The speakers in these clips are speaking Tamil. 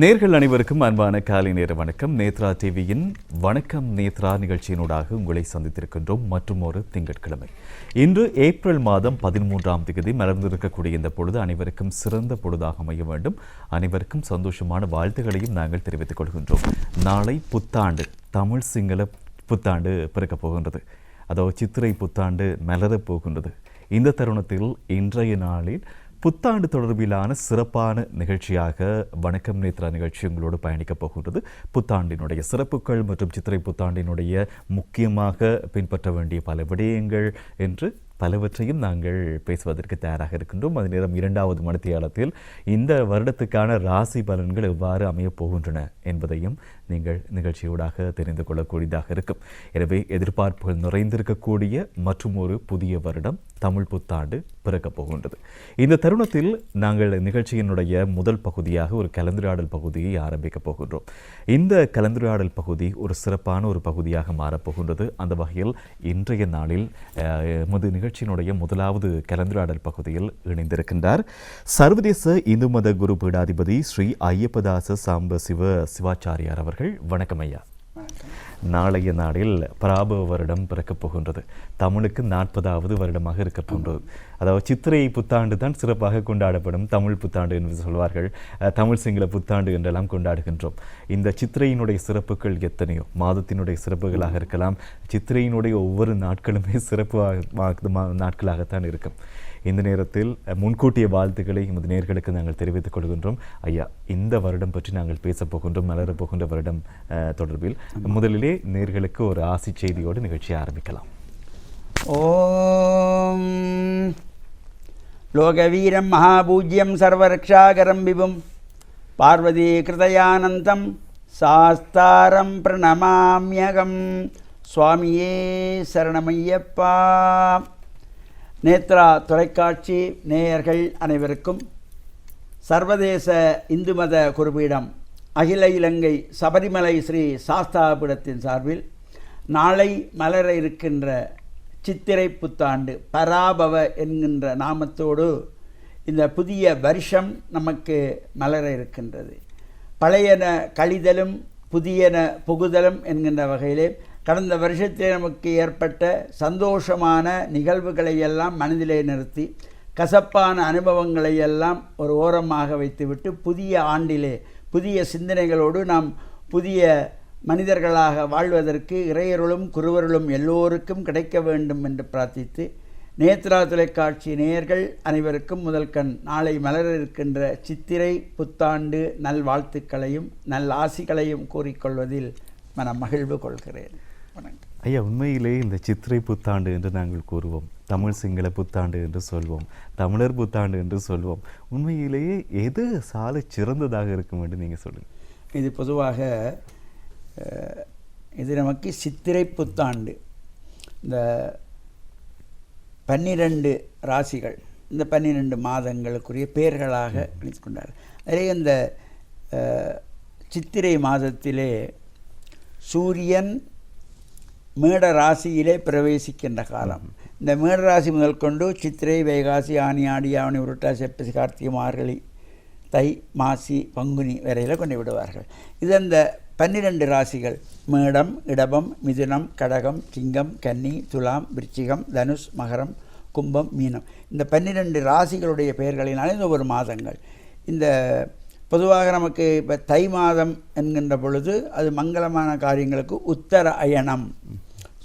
நேர்கள் அனைவருக்கும் அன்பான காலை நேர வணக்கம். நேத்ரா டிவியின் வணக்கம் நேத்ரா நிகழ்ச்சியினூடாக உங்களை சந்தித்திருக்கின்றோம். மற்றும் ஒரு திங்கட்கிழமை, இன்று ஏப்ரல் மாதம் 13ஆம் தேதி மலர்ந்திருக்கக்கூடிய இந்த பொழுது அனைவருக்கும் சிறந்த பொழுதாக அமைய வேண்டும். அனைவருக்கும் சந்தோஷமான வாழ்த்துக்களையும் நாங்கள் தெரிவித்துக் கொள்கின்றோம். நாளை புத்தாண்டு, தமிழ் சிங்கள புத்தாண்டு பிறக்கப் போகின்றது. அதாவது சித்திரை புத்தாண்டு மலரப் போகின்றது. இந்த தருணத்தில் இன்றைய நாளில் புத்தாண்டு தொடர்பிலான சிறப்பான நிகழ்ச்சியாக வணக்கம் நேத்ரா நிகழ்ச்சி உங்களோடு பயணிக்கப் போகின்றது. புத்தாண்டினுடைய சிறப்புகள் மற்றும் சித்திரை புத்தாண்டினுடைய முக்கியமாக பின்பற்ற வேண்டிய பல விடயங்கள் என்று பலவற்றையும் நாங்கள் பேசுவதற்கு தயாராக இருக்கின்றோம். அதே நேரம் இரண்டாவது மணித்தியாலத்தில் இந்த வருடத்துக்கான ராசி பலன்கள் எவ்வாறு அமையப் போகின்றன என்பதையும் நீங்கள் நிகழ்ச்சியூடாக தெரிந்து கொள்ளக்கூடியதாக இருக்கும். எனவே எதிர்பார்ப்புகள் நிறைந்திருக்கக்கூடிய மற்றும் ஒரு புதிய வருடம் தமிழ் புத்தாண்டு பிறக்கப் போகின்றது. இந்த தருணத்தில் நாங்கள் நிகழ்ச்சியினுடைய முதல் பகுதியாக ஒரு கலந்துரையாடல் பகுதியை ஆரம்பிக்கப் போகின்றோம். இந்த கலந்துரையாடல் பகுதி ஒரு சிறப்பான ஒரு பகுதியாக மாறப்போகின்றது. அந்த வகையில் இன்றைய நாளில் எமது நிகழ்ச்சியினுடைய முதலாவது கலந்துரையாடல் பகுதியில் இணைந்திருக்கின்றார் சர்வதேச இந்து மத குரு பீடாதிபதி ஸ்ரீ ஐயப்பதாச சாம்ப சிவாச்சாரியார் அவர்கள். வணக்கம் ஐயா. நாளைய நாளில் பராபவ வருடம் பிறக்கப் போகின்றது. தமிழுக்கு 40வது வருடமாக இருக்க போன்றது. அதாவது சித்திரை புத்தாண்டு தான் சிறப்பாக கொண்டாடப்படும் தமிழ் புத்தாண்டு என்று சொல்வார்கள். தமிழ் சிங்கள புத்தாண்டு என்றெல்லாம் கொண்டாடுகின்றோம். இந்த சித்திரையினுடைய சிறப்புகள் எத்தனையோ, மாதத்தினுடைய சிறப்புகளாக இருக்கலாம். சித்திரையினுடைய ஒவ்வொரு நாட்களுமே சிறப்பு நாட்களாகத்தான் இருக்கும். இந்த நேரத்தில் முன்கூட்டிய வாழ்த்துக்களை எமது நேர்களுக்கு நாங்கள் தெரிவித்துக் கொள்கின்றோம். ஐயா, இந்த வருடம் பற்றி நாங்கள் பேசப் போகின்றோம். மலரப் போகின்ற வருடம் தொடர்பில் முதலிலே நேர்களுக்கு ஒரு ஆசி செய்தியோடு நிகழ்ச்சியை ஆரம்பிக்கலாம். ஓம் லோகவீரம் மகாபூஜ்யம் சர்வரக்ஷாகரம் விபும் பார்வதி கிருதயானந்தம் சாஸ்தாரம் பிரணமாம்யகம். சுவாமியே சரணமையப்பா. நேத்ரா தொலைக்காட்சி நேயர்கள் அனைவருக்கும் சர்வதேச இந்து மத குருபீடம் அகில இலங்கை சபரிமலை ஸ்ரீ சாஸ்தாபீடத்தின் சார்பில் நாளை மலர இருக்கின்ற சித்திரை புத்தாண்டு பராபவ என்கின்ற நாமத்தோடு இந்த புதிய வருஷம் நமக்கு மலர இருக்கின்றது. பழையன கழிதலும் புதியன புகுதலும் என்கின்ற வகையிலே கடந்த வருஷத்தில் நமக்கு ஏற்பட்ட சந்தோஷமான நிகழ்வுகளை எல்லாம் மனதிலே நிறுத்தி கசப்பான அனுபவங்களை எல்லாம் ஒரு ஓரமாக வைத்துவிட்டு புதிய ஆண்டிலே புதிய சிந்தனைகளோடு நாம் புதிய மனிதர்களாக வாழ்வதற்கு இறையருளும் குருவருளும் எல்லோருக்கும் கிடைக்க வேண்டும் என்று பிரார்த்தித்து நேத்ரா தொலைக்காட்சி நேயர்கள் அனைவருக்கும் முதல்கண் நாளை மலர இருக்கின்ற சித்திரை புத்தாண்டு நல்வாழ்த்துக்களையும் நல் ஆசிகளையும் கூறிக்கொள்வதில் மன மகிழ்வு கொள்கிறேன். ஐயா, உண்மையிலே இந்த சித்திரை புத்தாண்டு என்று நாங்கள் கூறுவோம், தமிழ் சிங்கள புத்தாண்டு என்று சொல்வோம், தமிழர் புத்தாண்டு என்று சொல்வோம். உண்மையிலேயே எது சாலை சிறந்ததாக இருக்கும் என்று நீங்கள் சொல்லுங்கள். இது பொதுவாக இது நமக்கு சித்திரை புத்தாண்டு. இந்த 12 ராசிகள், இந்த 12 மாதங்களுக்குரிய பெயர்களாக நினைத்து கொண்டார். அதே இந்த சித்திரை மாதத்திலே சூரியன் மேட ராசியிலே பிரவேசிக்கின்ற காலம். இந்த மேட ராசி முதல் கொண்டு சித்திரை, வைகாசி, ஆனி, ஆடி, ஆவணி, உருட்டாசி, ஐப்பசி, கார்த்திகை, மார்கழி, தை, மாசி, பங்குனி வரையில் கொண்டு விடுவார்கள். இது அந்த 12 ராசிகள் மேடம், இடபம், மிதுனம், கடகம், சிங்கம், கன்னி, துலாம், விருச்சிகம், தனுஷ், மகரம், கும்பம், மீனம். இந்த 12 ராசிகளுடைய பெயர்களினாலே இந்த ஒரு மாதங்கள். இந்த பொதுவாக நமக்கு இப்போ தை மாதம் என்கின்ற பொழுது அது மங்களமான காரியங்களுக்கு உத்தர அயனம்,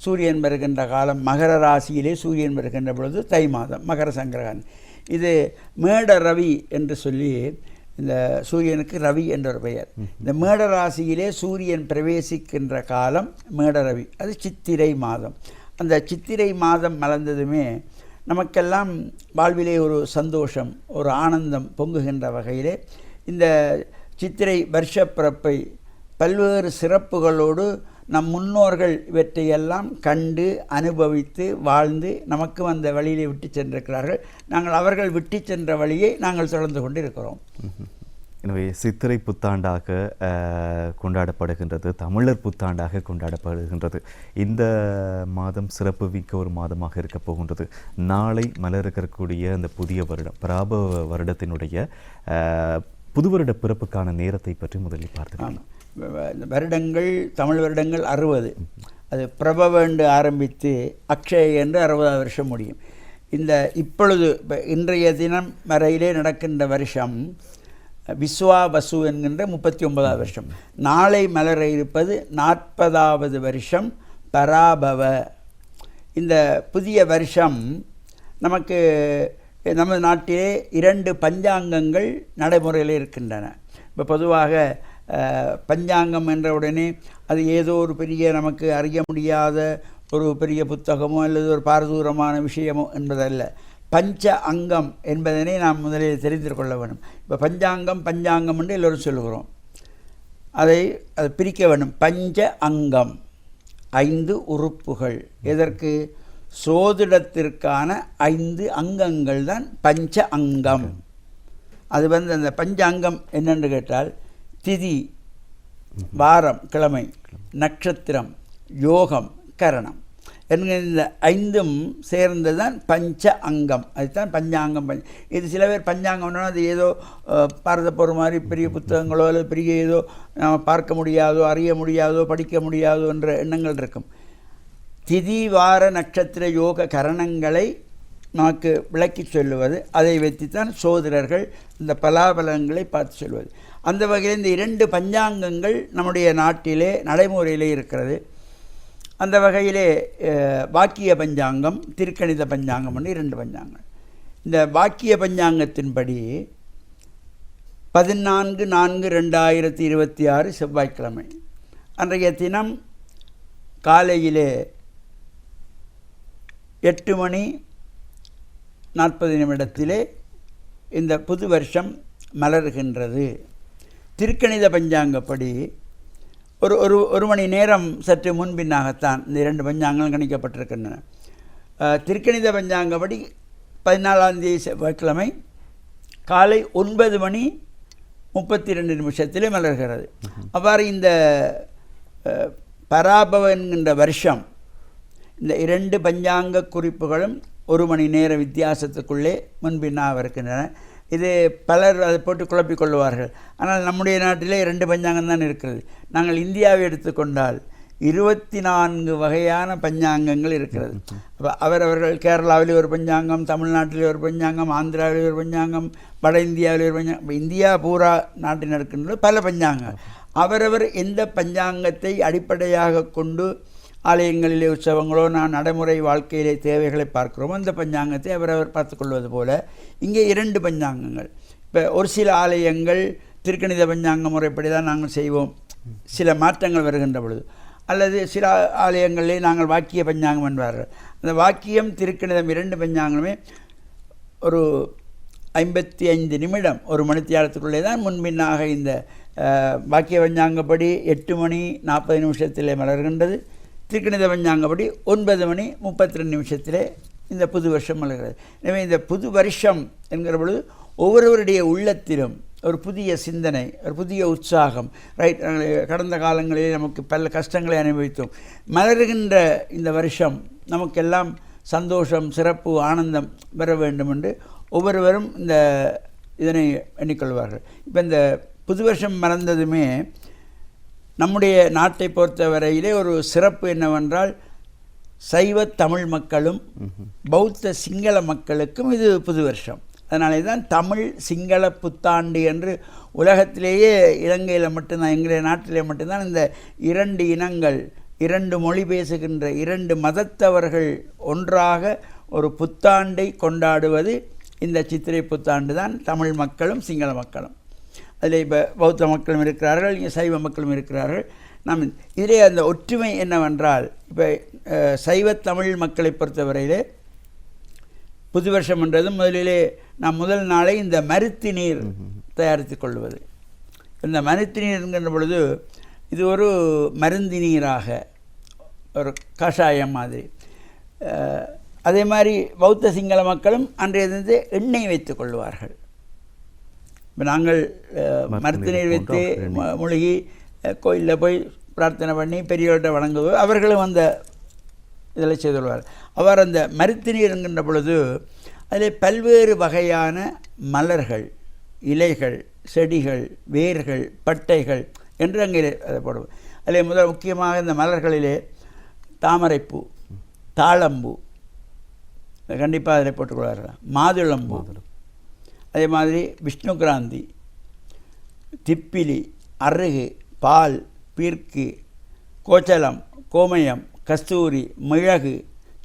சூரியன் வருகின்ற காலம். மகர ராசியிலே சூரியன் வருகின்ற பொழுது தை மாதம், மகர சங்கரகன். இது மேட ரவி என்று சொல்லி, இந்த சூரியனுக்கு ரவி என்ற ஒரு பெயர். இந்த மேட ராசியிலே சூரியன் பிரவேசிக்கின்ற காலம் மேடரவி, அது சித்திரை மாதம். அந்த சித்திரை மாதம் மலர்ந்ததுமே நமக்கெல்லாம் வாழ்விலே ஒரு சந்தோஷம், ஒரு ஆனந்தம் பொங்குகின்ற வகையிலே இந்த சித்திரை வருஷப்பிறப்பை பல்வேறு சிறப்புகளோடு நம் முன்னோர்கள் இவற்றையெல்லாம் கண்டு அனுபவித்து வாழ்ந்து நமக்கு அந்த வழியிலே விட்டு சென்றிருக்கிறார்கள். நாங்கள் அவர்கள் விட்டு சென்ற வழியை நாங்கள் தொடர்ந்து கொண்டு இருக்கிறோம். எனவே சித்திரை புத்தாண்டாக கொண்டாடப்படுகின்றது, தமிழர் புத்தாண்டாக கொண்டாடப்படுகின்றது. இந்த மாதம் சிறப்பு மிக்க ஒரு மாதமாக இருக்க போகின்றது. நாளை மலர் இருக்கக்கூடிய அந்த புதிய வருடம் பராபவ வருடத்தினுடைய புதுவருட பிறப்புக்கான நேரத்தை பற்றி முதலில் பார்த்துக்கலாம். வருடங்கள் தமிழ் வருடங்கள் 60, அது பிரபவண்டு ஆரம்பித்து அக்ஷய என்று 60 வருஷம் முடியும். இந்த இப்பொழுது இன்றைய தினம் வரையிலே நடக்கின்ற வருஷம் விஸ்வாவசு என்கின்ற 39வது வருஷம். நாளை மலர இருப்பது 40வது வருஷம் பராபவ. இந்த புதிய வருஷம் நமக்கு நமது நாட்டிலே 2 பஞ்சாங்கங்கள் நடைமுறையில் இருக்கின்றன. இப்போ பொதுவாக பஞ்சாங்கம் என்ற உடனே அது ஏதோ ஒரு பெரிய நமக்கு அறிய முடியாத ஒரு பெரிய புத்தகமோ அல்லது ஒரு பாரதூரமான விஷயமோ என்பதல்ல. பஞ்ச அங்கம் என்பதனை நாம் முதலில் தெரிந்து கொள்ள வேண்டும். இப்போ பஞ்சாங்கம் என்று எல்லோரும் சொல்லுகிறோம். அதை பிரிக்க வேண்டும். பஞ்ச அங்கம் 5 உறுப்புகள். எதற்கு? சோதிடத்திற்கான 5 அங்கங்கள் தான் பஞ்ச அங்கம். அது அந்த பஞ்ச அங்கம் என்னென்று கேட்டால் திதி, வாரம், கிழமை, நட்சத்திரம், யோகம், கரணம் என்கிற இந்த 5ம் சேர்ந்து தான் பஞ்ச அங்கம். அதுதான் பஞ்சாங்கம். இது சில பேர் பஞ்சாங்கம்னா அது ஏதோ பாரத போகிற மாதிரி பெரிய புத்தகங்களோ அல்லது பெரிய ஏதோ பார்க்க முடியாதோ, அறிய முடியாதோ, படிக்க முடியாதோ என்ற எண்ணங்கள் இருக்கும். திதி, வார, நட்சத்திர, யோக, கரணங்களை நமக்கு விளக்கி சொல்லுவது, அதை வைத்துத்தான் சோதிடர்கள் இந்த பலாபலங்களை பார்த்து சொல்வது. அந்த வகையில் இந்த 2 பஞ்சாங்கங்கள் நம்முடைய நாட்டிலே நடைமுறையிலே இருக்கிறது. அந்த வகையிலே வாக்கிய பஞ்சாங்கம், திருக்கணித பஞ்சாங்கம் என்று 2 பஞ்சாங்கம். இந்த வாக்கிய பஞ்சாங்கத்தின்படி 14/4/2026 செவ்வாய்க்கிழமை அன்றைய தினம் காலையிலே 8:40 இந்த புது வருஷம் மலர்கின்றது. திருக்கணித பஞ்சாங்கப்படி ஒரு மணி நேரம் சற்று முன்பின்னாகத்தான் இந்த 2 பஞ்சாங்கங்கள் கணிக்கப்பட்டிருக்கின்றன. திருக்கணித பஞ்சாங்கப்படி 14ஆம் தேதி செவ்வாய்க்கிழமை காலை 9:32 மலர்கிறது. அவ்வாறு இந்த பராபவ என்கின்ற வருஷம் இந்த 2 பஞ்சாங்க குறிப்புகளும் 1 மணி நேர வித்தியாசத்துக்குள்ளே முன்பின்னாக இருக்கின்றன. இது பலர் அதை போட்டு குழப்பிக்கொள்வார்கள். ஆனால் நம்முடைய நாட்டிலே 2 பஞ்சாங்கம் தான் இருக்கிறது. நாங்கள் இந்தியாவை எடுத்துக்கொண்டால் 24 வகையான பஞ்சாங்கங்கள் இருக்கிறது. அப்போ அவரவர்கள் கேரளாவிலே ஒரு பஞ்சாங்கம், தமிழ்நாட்டிலே ஒரு பஞ்சாங்கம், ஆந்திராவிலே ஒரு பஞ்சாங்கம், வட இந்தியாவிலே ஒரு பஞ்சாங்கம், இந்தியா பூரா நாட்டில் இருக்கின்ற பல பஞ்சாங்கம். அவரவர் எந்த பஞ்சாங்கத்தை அடிப்படையாக கொண்டு ஆலயங்களிலே உற்சவங்களோ நடைமுறை வாழ்க்கையிலே தேவைகளை பார்க்கிறோமோ அந்த பஞ்சாங்கத்தை அவரவர் பார்த்துக்கொள்வது போல இங்கே 2 பஞ்சாங்கங்கள். இப்போ ஒரு சில ஆலயங்கள் திருக்கணித பஞ்சாங்க முறைப்படி தான் நாங்கள் செய்வோம், சில மாற்றங்கள் வருகின்ற பொழுது. அல்லது சில ஆலயங்களிலே நாங்கள் வாக்கிய பஞ்சாங்கம் என்பார்கள். அந்த வாக்கியம், திருக்கணிதம் 2 பஞ்சாங்கமே ஒரு 55 நிமிடம், 1 மணித்தியாலத்துக்குள்ளே தான் முன்பின்னாக இந்த வாக்கிய பஞ்சாங்கப்படி 8:40 மலர்கின்றது. திருக்கணித பஞ்சாங்கப்படி 9:32 இந்த புது வருஷம் மலர்கிறது. எனவே இந்த புது வருஷம் என்கிற பொழுது ஒவ்வொருவருடைய உள்ளத்திலும் ஒரு புதிய சிந்தனை, ஒரு புதிய உற்சாகம். ரைட், கடந்த காலங்களிலே நமக்கு பல கஷ்டங்களை அனுபவித்தோம். மலர்கின்ற இந்த வருஷம் நமக்கெல்லாம் சந்தோஷம், சிறப்பு, ஆனந்தம் பெற வேண்டும் என்று ஒவ்வொருவரும் இதனை எண்ணிக்கொள்வார்கள். இப்போ இந்த புது வருஷம் மலர்ந்ததுமே நம்முடைய நாட்டை பொறுத்தவரையிலே ஒரு சிறப்பு என்னவென்றால் சைவ தமிழ் மக்களும் பௌத்த சிங்கள மக்களுக்கும் இது புது வருஷம். அதனாலே தான் தமிழ் சிங்கள புத்தாண்டு என்று உலகத்திலேயே இலங்கையில் மட்டும்தான், எங்களுடைய நாட்டிலே மட்டும்தான் இந்த 2 இனங்கள், 2 மொழி பேசுகின்ற 2 மதத்தவர்கள் ஒன்றாக ஒரு புத்தாண்டை கொண்டாடுவது இந்த சித்திரை புத்தாண்டு தான். தமிழ் மக்களும் சிங்கள மக்களும், அதில் இப்போ பௌத்த மக்களும் இருக்கிறார்கள், இங்கே சைவ மக்களும் இருக்கிறார்கள். நாம் இதிலே அந்த ஒற்றுமை என்னவென்றால், இப்போ சைவ தமிழ் மக்களை பொறுத்தவரையிலே புது வருஷம் என்றது முதலிலே நாம் முதல் நாளை இந்த மருத்து நீர் தயாரித்து கொள்வது. இந்த மருத்து நீர் என்கின்ற பொழுது இது ஒரு மருந்து நீராக, ஒரு கஷாயம் மாதிரி. அதே மாதிரி பௌத்த சிங்கள மக்களும் அன்றையிலிருந்து எண்ணெய் வைத்து கொள்வார்கள். இப்போ நாங்கள் மருத்து நீர் வைத்து மூழ்கி கோயிலில் போய் பிரார்த்தனை பண்ணி பெரியவர்கிட்ட வணங்குவது, அவர்களும் அந்த இதில் செய்துள்ளார். அவர் அந்த மருத்து நீர் என்கின்ற பொழுது அதில் பல்வேறு வகையான மலர்கள், இலைகள் செடிகள், வேர்கள், பட்டைகள் என்று அங்கே அதை போடுவோம். அதில் முதல் முக்கியமாக இந்த மலர்களிலே தாமரைப்பூ, தாழம்பூ கண்டிப்பாக அதில் போட்டுக்கொள்வார்கள், மாதுளம்பூ, அதே மாதிரி விஷ்ணுகிராந்தி, திப்பிலி, அருகு, பால், பீர்க்கு, கோச்சலம், கோமயம், கஸ்தூரி, மிளகு,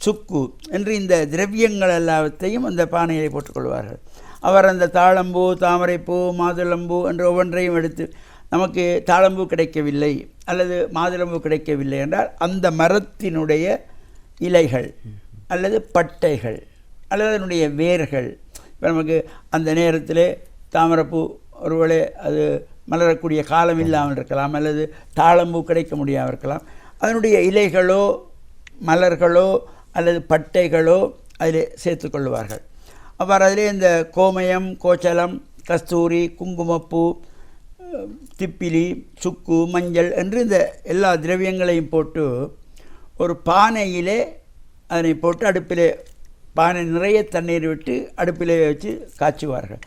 சுக்கு என்று இந்த திரவியங்கள் எல்லாத்தையும் அந்த பானையை போட்டுக்கொள்வார்கள். அவர் அந்த தாழம்பூ, தாமரைப்பூ, மாதுளம்பூ என்று ஒவ்வொன்றையும் எடுத்து, நமக்கு தாழம்பூ கிடைக்கவில்லை அல்லது மாதுளம்பூ கிடைக்கவில்லை என்றால் அந்த மரத்தினுடைய இலைகள் அல்லது பட்டைகள் அல்லது அதனுடைய வேர்கள். இப்போ நமக்கு அந்த நேரத்தில் தாமரைப்பூ ஒருவேளை அது மலரக்கூடிய காலம் இல்லாமல் இருக்கலாம், அல்லது தாழம்பூ கிடைக்க முடியாமல் இருக்கலாம். அதனுடைய இலைகளோ மலர்களோ அல்லது பட்டைகளோ அதில் சேர்த்து கொள்வார்கள். அவ்வாறு அதிலே இந்த கோமயம், கோச்சலம், கஸ்தூரி, குங்குமப்பூ, திப்பிலி, சுக்கு, மஞ்சள் என்று இந்த எல்லா திரவியங்களையும் போட்டு ஒரு பானையிலே அதனை போட்டு அடுப்பிலே பானை நிறைய தண்ணீர் விட்டு அடுப்பிலே வச்சு காய்ச்சுவார்கள்.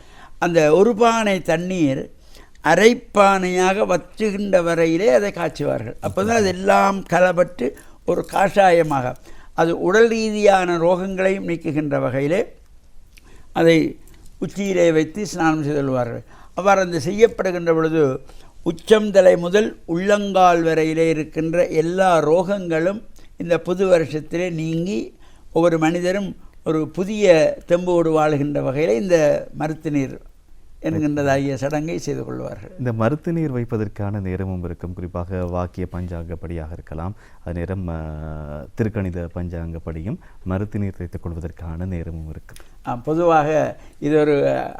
அந்த ஒரு பானை தண்ணீர் அரைப்பானையாக வற்றுகின்ற வரையிலே அதை காய்ச்சுவார்கள். அப்போ தான் அதெல்லாம் கலப்பட்டு ஒரு காஷாயமாக, அது உடல் ரீதியான ரோகங்களையும் நீக்குகின்ற வகையிலே அதை உச்சியிலே வைத்து ஸ்நானம் செய்து கொள்வார்கள். அவ்வாறு அந்த செய்யப்படுகின்ற பொழுது உச்சந்தலை முதல் உள்ளங்கால் வரையிலே இருக்கின்ற எல்லா ரோகங்களும் இந்த புது வருஷத்திலே நீங்கி ஒவ்வொரு மனிதரும் ஒரு புதிய தெம்போடு வாழுகின்ற வகையில் இந்த மருத்து நீர் என்கின்றதாகிய சடங்கை செய்து கொள்வார்கள். இந்த மருத்து நீர் வைப்பதற்கான நேரமும் இருக்கும். குறிப்பாக வாக்கிய பஞ்சாங்கப்படியாக இருக்கலாம், அது நேரம் திருக்கணித பஞ்சாங்கப்படியும் மருத்து நீர் வைத்துக் கொள்வதற்கான நேரமும் இருக்கும். பொதுவாக இது ஒரு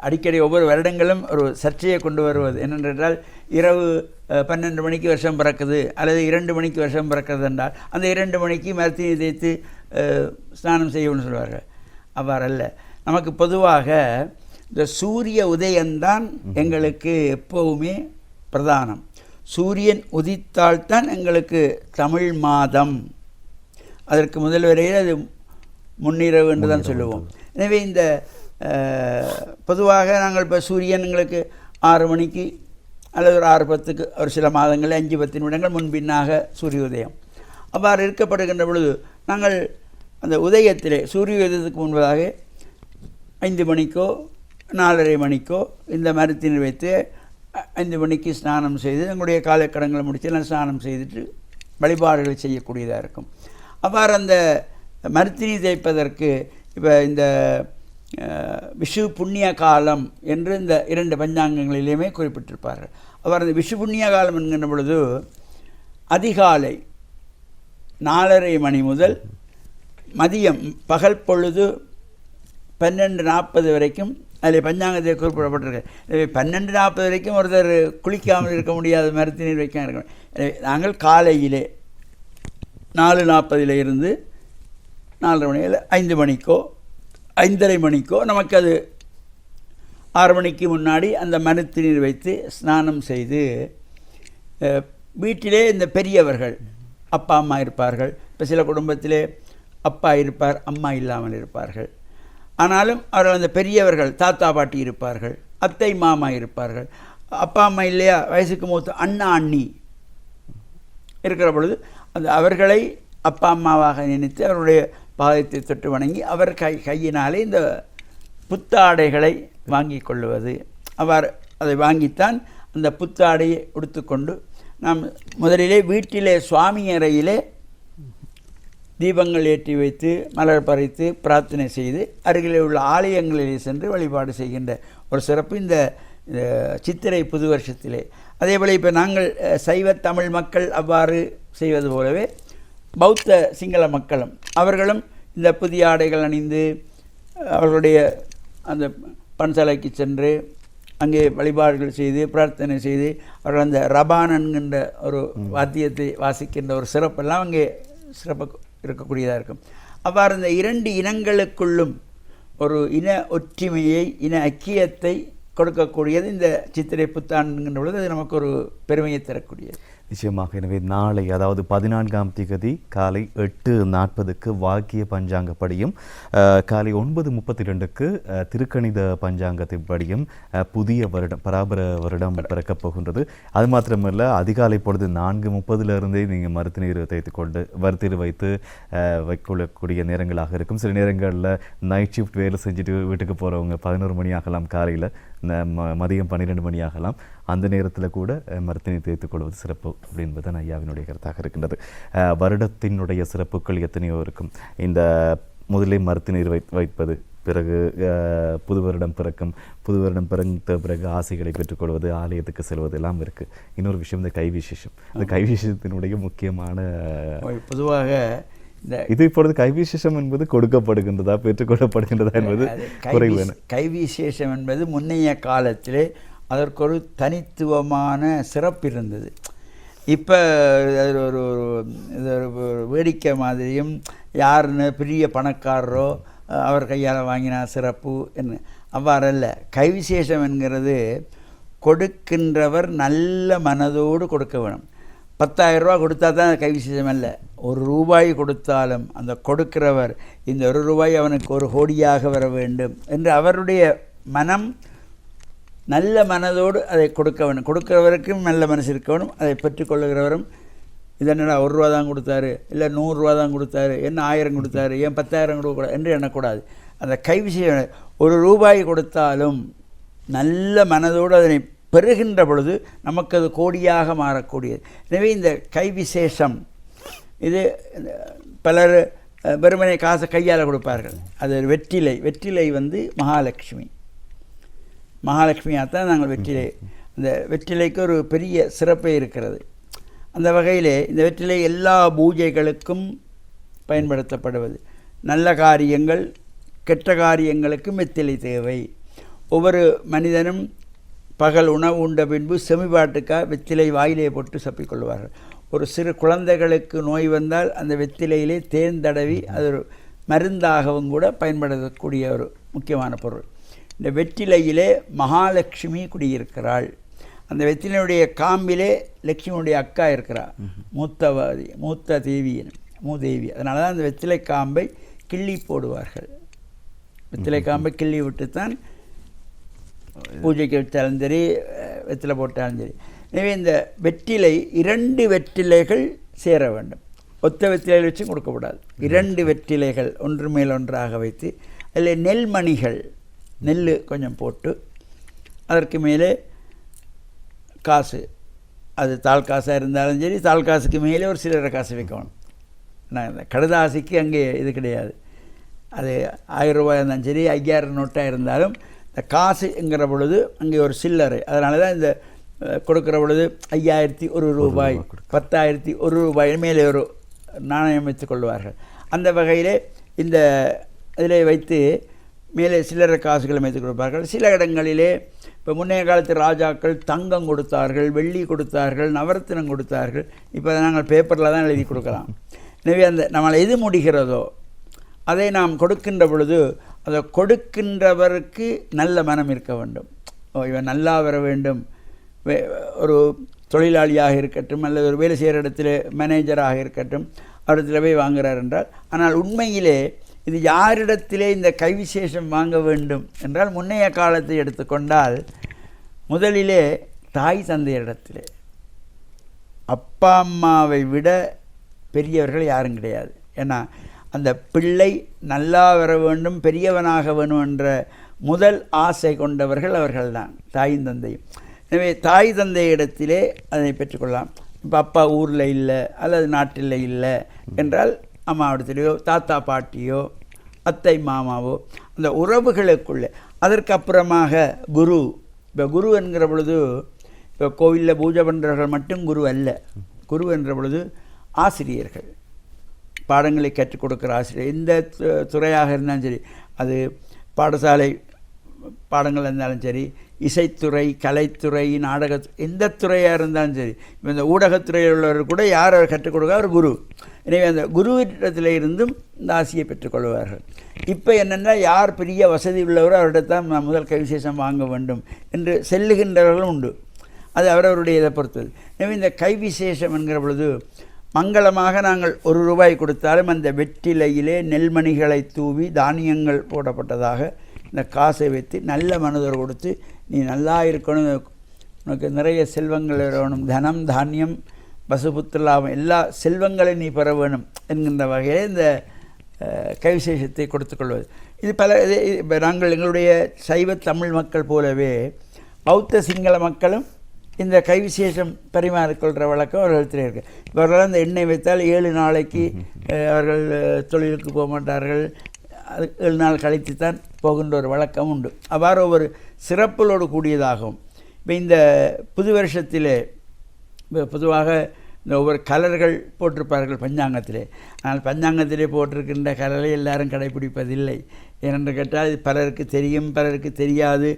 அடிக்கடி ஒவ்வொரு வருடங்களும் ஒரு சர்ச்சையை கொண்டு வருவது என்னென்றால், இரவு 12 மணிக்கு வருஷம் பிறக்குது அல்லது 2 மணிக்கு வருஷம் பிறக்கிறது என்றால் அந்த 2 மணிக்கு மருத்து நீர் தேய்த்து ஸ்நானம் செய்யணும்னு சொல்வார்கள். அவ்வாறல்ல, நமக்கு பொதுவாக இந்த சூரிய உதயம்தான் எங்களுக்கு எப்போவுமே பிரதானம். சூரியன் உதித்தால்தான் எங்களுக்கு தமிழ் மாதம். அதற்கு முதல் வரையில் அது முன்னிரவு என்று தான் சொல்லுவோம். எனவே இந்த பொதுவாக நாங்கள் இப்போ சூரியன் எங்களுக்கு 6 மணிக்கு அல்லது ஒரு 6:10க்கு ஒரு சில மாதங்கள் 5-10 நிமிடங்கள் முன்பின்னாக சூரிய உதயம். அவ்வாறு இருக்கப்படுகின்ற பொழுது நாங்கள் அந்த உதயத்திலே சூரிய உதயத்துக்கு முன்பதாக 5 மணிக்கோ 4:30 மணிக்கோ இந்த மருத்தினர் வைத்து 5 மணிக்கு ஸ்நானம் செய்து எங்களுடைய காலக்கடங்களை முடித்து எல்லாம் ஸ்நானம் செய்துட்டு வழிபாடுகளை செய்யக்கூடியதாக இருக்கும். அவ்வாறு அந்த மருத்தினி தேய்ப்பதற்கு இப்போ இந்த விஷு புண்ணிய காலம் என்று இந்த 2 பஞ்சாங்கங்களிலேயுமே குறிப்பிட்டிருப்பார்கள். அவ்வாறு அந்த விஷு புண்ணிய காலம் என்கின்ற பொழுது அதிகாலை 4:30 மணி முதல் மதியம் பகல் பொழுது 12:40 வரைக்கும் அதில் பஞ்சாங்கத்தை குறிப்பிடப்பட்டிருக்கு. எனவே 12:40 வரைக்கும் ஒருத்தர் குளிக்காமல் இருக்க முடியாத மருத்து நீர் வைக்க இருக்கணும். எனவே நாங்கள் காலையிலே 4:40 இருந்து 4:30 மணியில் 5 மணிக்கோ 5:30 மணிக்கோ நமக்கு அது 6 மணிக்கு முன்னாடி அந்த மருத்து நீர் வைத்து ஸ்நானம் செய்து வீட்டிலே இந்த பெரியவர்கள் அப்பா அம்மா இருப்பார்கள். இப்போ சில குடும்பத்திலே அப்பா இருப்பார், அம்மா இல்லாமல் இருப்பார்கள். ஆனாலும் அவர்கள் அந்த பெரியவர்கள் தாத்தா பாட்டி இருப்பார்கள், அத்தை மாமா இருப்பார்கள். அப்பா அம்மா இல்லையா, வயசுக்கு மூத்த அண்ணா அண்ணி இருக்கிற பொழுது அந்த அவர்களை அப்பா அம்மாவாக நினைத்து அவருடைய பாதத்தை தொட்டு வணங்கி அவர் கையினாலே இந்த புத்தாடைகளை வாங்கி கொள்ளுவது. அவர் அதை வாங்கித்தான் அந்த புத்தாடையை உடுத்துக்கொண்டு நாம் முதலிலே வீட்டிலே சுவாமி அறையிலே தீபங்கள் ஏற்றி வைத்து மலர் பறித்து பிரார்த்தனை செய்து அருகிலே உள்ள ஆலயங்களிலே சென்று வழிபாடு செய்கின்ற ஒரு சிறப்பு இந்த சித்திரை புது வருஷத்திலே. அதேபோல் இப்போ நாங்கள் சைவ தமிழ் மக்கள் அவ்வாறு செய்வது போலவே பௌத்த சிங்கள மக்களும் அவர்களும் இந்த புதிய ஆடைகள் அணிந்து அவர்களுடைய அந்த பன்சாலைக்கு சென்று அங்கே வழிபாடுகள் செய்து பிரார்த்தனை செய்து அவர்கள் அந்த ரபான் என்கின்ற ஒரு வாத்தியத்தை வாசிக்கின்ற ஒரு சிறப்பெல்லாம் அங்கே சிறப்பு இருக்கக்கூடியதாக இருக்கும். அவ்வாறு இந்த 2 இனங்களுக்குள்ளும் ஒரு இன ஒற்றுமையை, இன ஐக்கியத்தை கொடுக்கக்கூடியது இந்த சித்திரை புத்தாண்டுங்கின்ற பொழுது அது நமக்கு ஒரு பெருமையை தரக்கூடியது. நிச்சயமாக. எனவே நாளை அதாவது 14ஆம் திகதி காலை 8:40க்கு வாக்கிய பஞ்சாங்கப்படியும் காலை 9:32க்கு திருக்கணித பஞ்சாங்கத்தின்படியும் புதிய வருடம் பராபர வருடம் பிறக்கப் போகின்றது. அது மாத்திரமல்ல, அதிகாலை பொழுது 4:30 நீங்கள் மருத்துவ வறுத்தீர் வைத்து வைக்கொள்ளக்கூடிய நேரங்களாக இருக்கும். சில நேரங்களில் நைட் ஷிஃப்ட் வேலை செஞ்சுட்டு வீட்டுக்கு போகிறவங்க 11 மணி ஆகலாம், காலையில் மதியம் 12 மணி ஆகலாம். அந்த நேரத்தில் கூட மருத்துவ தேய்த்துக் கொள்வது சிறப்பு அப்படின்பது ஐயாவினுடைய கருத்தாக இருக்கின்றது. வருடத்தினுடைய சிறப்புகள் எத்தனையோ இருக்கும். இந்த முதலே மருத்துவ வைப்பது, பிறகு புது வருடம் பிறக்கும், புது வருடம் பிறந்த பிறகு ஆசைகளை பெற்றுக்கொள்வது, ஆலயத்துக்கு செல்வது எல்லாம் இருக்குது. இன்னொரு விஷயம் இந்த கைவிசேஷம். இந்த கைவிசேஷத்தினுடைய முக்கியமான பொதுவாக இது இப்பொழுது கைவிசேஷம் என்பது கொடுக்கப்படுகின்றதா பெற்றுக்கொள்ளப்படுகின்றதா என்பது குறைவு. கைவிசேஷம் என்பது முன்னைய காலத்திலே அதற்கு ஒரு தனித்துவமான சிறப்பு இருந்தது. இப்போ ஒரு வேடிக்கை மாதிரியும் யாருன்னு பெரிய பணக்காரரோ அவர் கையால் வாங்கினா சிறப்பு என்ன அவ்வாறல்ல. கைவிசேஷம் என்கிறது கொடுக்கின்றவர் நல்ல மனதோடு கொடுக்க வேணும். 10,000 ரூபா கொடுத்தா தான் கைவிசேஷம் அல்ல. ₹1 கொடுத்தாலும் அந்த கொடுக்கிறவர் இந்த ₹1 அவனுக்கு 1 கோடியாக வர வேண்டும் என்று அவருடைய மனம் நல்ல மனதோடு அதை கொடுக்க வேணும். கொடுக்கிறவருக்கும் நல்ல மனசு இருக்க வேணும். அதை பெற்றுக்கொள்ளுகிறவரும் இதென்னடா ₹1 தான் கொடுத்தாரு, இல்லை ₹100 தான் கொடுத்தாரு, என்ன 1000 கொடுத்தாரு, ஏன் 10,000 கொடுக்கக்கூடாது என்று எண்ணக்கூடாது. அந்த கைவிசேஷம் ₹1 கொடுத்தாலும் நல்ல மனதோடு அதனை பெறுகின்ற பொழுது நமக்கு அது கோடியாக மாறக்கூடியது. எனவே இந்த கைவிசேஷம் இது பலர் வெறுமனை காசை கையால் கொடுப்பார்கள். அது வெற்றிலை மகாலட்சுமியாக தான் நாங்கள் வெற்றிலை. அந்த வெற்றிலைக்கு ஒரு பெரிய சிறப்பே இருக்கிறது. அந்த வகையிலே இந்த வெற்றிலை எல்லா பூஜைகளுக்கும் பயன்படுத்தப்படுவது. நல்ல காரியங்கள் கெட்ட காரியங்களுக்கும் வெற்றிலை தேவை. ஒவ்வொரு மனிதனும் பகல் உணவு உண்ட பின்பு செமிபாட்டுக்காக வெற்றிலை வாயிலே போட்டு சப்பிக்கொள்வார்கள். ஒரு சிறு குழந்தைகளுக்கு நோய் வந்தால் அந்த வெற்றிலையிலே தேர்ந்தடவி அது ஒரு மருந்தாகவும் கூட பயன்படுத்தக்கூடிய ஒரு முக்கியமான பொருள். இந்த வெற்றிலையிலே மகாலட்சுமி குடியிருக்கிறாள். அந்த வெற்றிலையுடைய காம்பிலே லட்சுமியுடைய அக்கா இருக்கிறாள், மூத்த மூதேவி. அதனால தான் அந்த வெற்றிலை காம்பை கிள்ளி போடுவார்கள். வெற்றிலை காம்பை கிள்ளி விட்டுத்தான் பூஜைக்கு வச்சாலும் சரி, வெற்றிலை போட்டாலும் சரி. எனவே இந்த வெற்றிலை 2 வெற்றிலைகள் சேர வேண்டும். ஒத்த வெற்றிலைகள் வச்சு கொடுக்கக்கூடாது. 2 வெற்றிலைகள் ஒன்று மேல் ஒன்றாக வைத்து அதில் நெல்மணிகள், நெல் கொஞ்சம் போட்டு அதற்கு மேலே காசு, அது தாள் காசாக இருந்தாலும் சரி, தாள் காசுக்கு மேலே ஒரு சில்லறை காசு வைக்கணும். நான் கடுதாசிக்கு அங்கே இது கிடையாது. அது 1000 ரூபாய் இருந்தாலும் சரி, 5000 நோட்டாக இருந்தாலும் இந்த காசுங்கிற பொழுது அங்கே ஒரு சில்லறை. அதனால தான் இந்த கொடுக்குற பொழுது 5001 ரூபாய், 10,001 ரூபாய் மேலே ஒரு நாணயம் வைத்துக் கொள்வார்கள். அந்த வகையிலே இந்த இதில் வைத்து மேலே சில்லறை காசுகளை வைத்துக் கொடுப்பார்கள். சில இடங்களிலே இப்போ முன்னைய காலத்து ராஜாக்கள் தங்கம் கொடுத்தார்கள், வெள்ளி கொடுத்தார்கள், நவரத்தினம் கொடுத்தார்கள். இப்போ நாங்கள் பேப்பரில் தான் எழுதி கொடுக்கலாம். எனவே அந்த நம்மளை எது முடிகிறதோ அதை நாம் கொடுக்கின்ற பொழுது அதை கொடுக்கின்றவருக்கு நல்ல மனம் இருக்க வேண்டும். இவன் நல்லா வர வேண்டும். ஒரு தொழிலாளியாக இருக்கட்டும் அல்லது ஒரு வேலை செய்கிற இடத்துல மேனேஜராக இருக்கட்டும், அவரிடத்தில் போய் வாங்குகிறார் என்றால், ஆனால் உண்மையிலே இது யாரிடத்திலே இந்த கைவிசேஷம் வாங்க வேண்டும் என்றால், முன்னைய காலத்தை எடுத்துக்கொண்டால் முதலிலே தாய் தந்தையரிடத்திலே. அப்பா அம்மாவை விட பெரியவர்கள் யாரும் கிடையாது. ஏன்னா அந்த பிள்ளை நல்லா வர வேண்டும், பெரியவனாக வேணும் என்ற முதல் ஆசை கொண்டவர்கள் அவர்கள்தான் தாயும் தந்தையும். எனவே தாய் தந்தை இடத்திலே அதை பெற்றுக்கொள்ளலாம். இப்போ அப்பா ஊரில் இல்லை அல்லது நாட்டில் இல்லை என்றால் அம்மாவிடத்திலேயோ தாத்தா பாட்டியோ அத்தை மாமாவோ அந்த உறவுகளுக்குள்ளே. அதற்கு அப்புறமாக குரு. இப்போ குரு என்கிற பொழுது இப்போ கோவிலில் பூஜை பண்ணுறவர்கள் மட்டும் குரு அல்ல. குரு என்ற பொழுது ஆசிரியர்கள், பாடங்களை கற்றுக் கொடுக்குற ஆசிரியர், எந்த துறையாக இருந்தாலும் சரி, அது பாடசாலை பாடங்கள் இருந்தாலும் சரி, இசைத்துறை, கலைத்துறை, எந்த துறையாக இருந்தாலும் சரி. இப்போ இந்த ஊடகத்துறையில் உள்ளவர் கூட யார் அவர் கற்றுக் கொடுக்க அவர் குரு. எனவே அந்த குருவிடத்தில் இருந்தும் இந்த ஆசையை பெற்றுக்கொள்வார்கள். இப்போ என்னென்னா யார் பெரிய வசதி உள்ளவரோ அவரிடத்தான் முதல் கைவிசேஷம் வாங்க வேண்டும் என்று செல்லுகின்றவர்களும் உண்டு. அது அவரவருடைய இதை பொறுத்தது. எனவே இந்த கைவிசேஷம் என்கிற பொழுது மங்களமாக நாங்கள் ₹1 கொடுத்தாலும் அந்த வெற்றிலையிலே நெல்மணிகளை தூவி தானியங்கள் போடப்பட்டதாக இந்த காசை வைத்து நல்ல மனதோடு கொடுத்து நீ நல்லா இருக்கணும், உனக்கு நிறைய செல்வங்கள் வேணும், தனம் தானியம் பசுபுத்திரலாபம் எல்லா செல்வங்களையும் நீ பெற வேணும் என்கின்ற வகையில் இந்த கைவிசேஷத்தை கொடுத்துக்கொள்வது. இது பல இப்போ நாங்கள் எங்களுடைய சைவ தமிழ் மக்கள் போலவே பௌத்த சிங்கள மக்களும் இந்த கைவிசேஷம் பரிமாறிக்கொள்கிற வழக்கம் அவர்களிடத்தில் இருக்குது. இவர்களால் அந்த எண்ணெய் வைத்தால் 7 நாளைக்கு அவர்கள் தொழிலுக்கு போக மாட்டார்கள், அது 7 நாள் கழித்து தான் போகின்ற ஒரு வழக்கம் உண்டு. அவ்வாறு ஒவ்வொரு சிறப்புகளோடு கூடியதாகும். இப்போ இந்த புது வருஷத்திலே பொதுவாக இந்த ஒவ்வொரு கலர்கள் போட்டிருப்பார்கள் பஞ்சாங்கத்திலே. ஆனால் பஞ்சாங்கத்திலே போட்டிருக்கின்ற கலரை எல்லாரும் கடைப்பிடிப்பதில்லை. ஏனென்று கேட்டால் இது பலருக்கு தெரியும், பலருக்கு தெரியாது.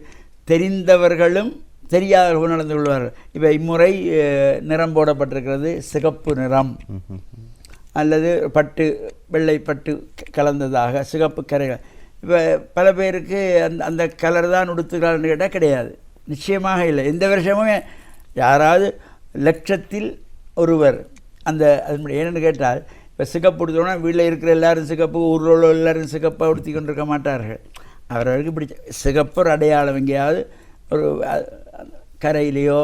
தெரிந்தவர்களும் தெரியாதவர்கள் நடந்து கொள்வார்கள். இப்போ இம்முறை நிறம் போடப்பட்டிருக்கிறது சிகப்பு நிறம் அல்லது பட்டு வெள்ளை பட்டு கலந்ததாக சிகப்பு கரைகள். இப்போ பல பேருக்கு அந்த கலர் தான் உடுத்துகிறான்னு கேட்டால் கிடையாது, நிச்சயமாக இல்லை. எந்த வருஷமும் யாராவது லட்சத்தில் ஒருவர் அந்த அது ஏன்னு கேட்டால் இப்போ சிகப்பு உடுத்தோன்னா வீட்டில் இருக்கிற எல்லோரும் சிகப்பு, ஊரில் உள்ள எல்லோரும் சிகப்பாக உடுத்தி கொண்டிருக்க மாட்டார்கள். அவரவருக்கு பிடிச்ச சிகப்பு ஒரு அடையாளம், எங்கேயாவது ஒரு கரையிலையோ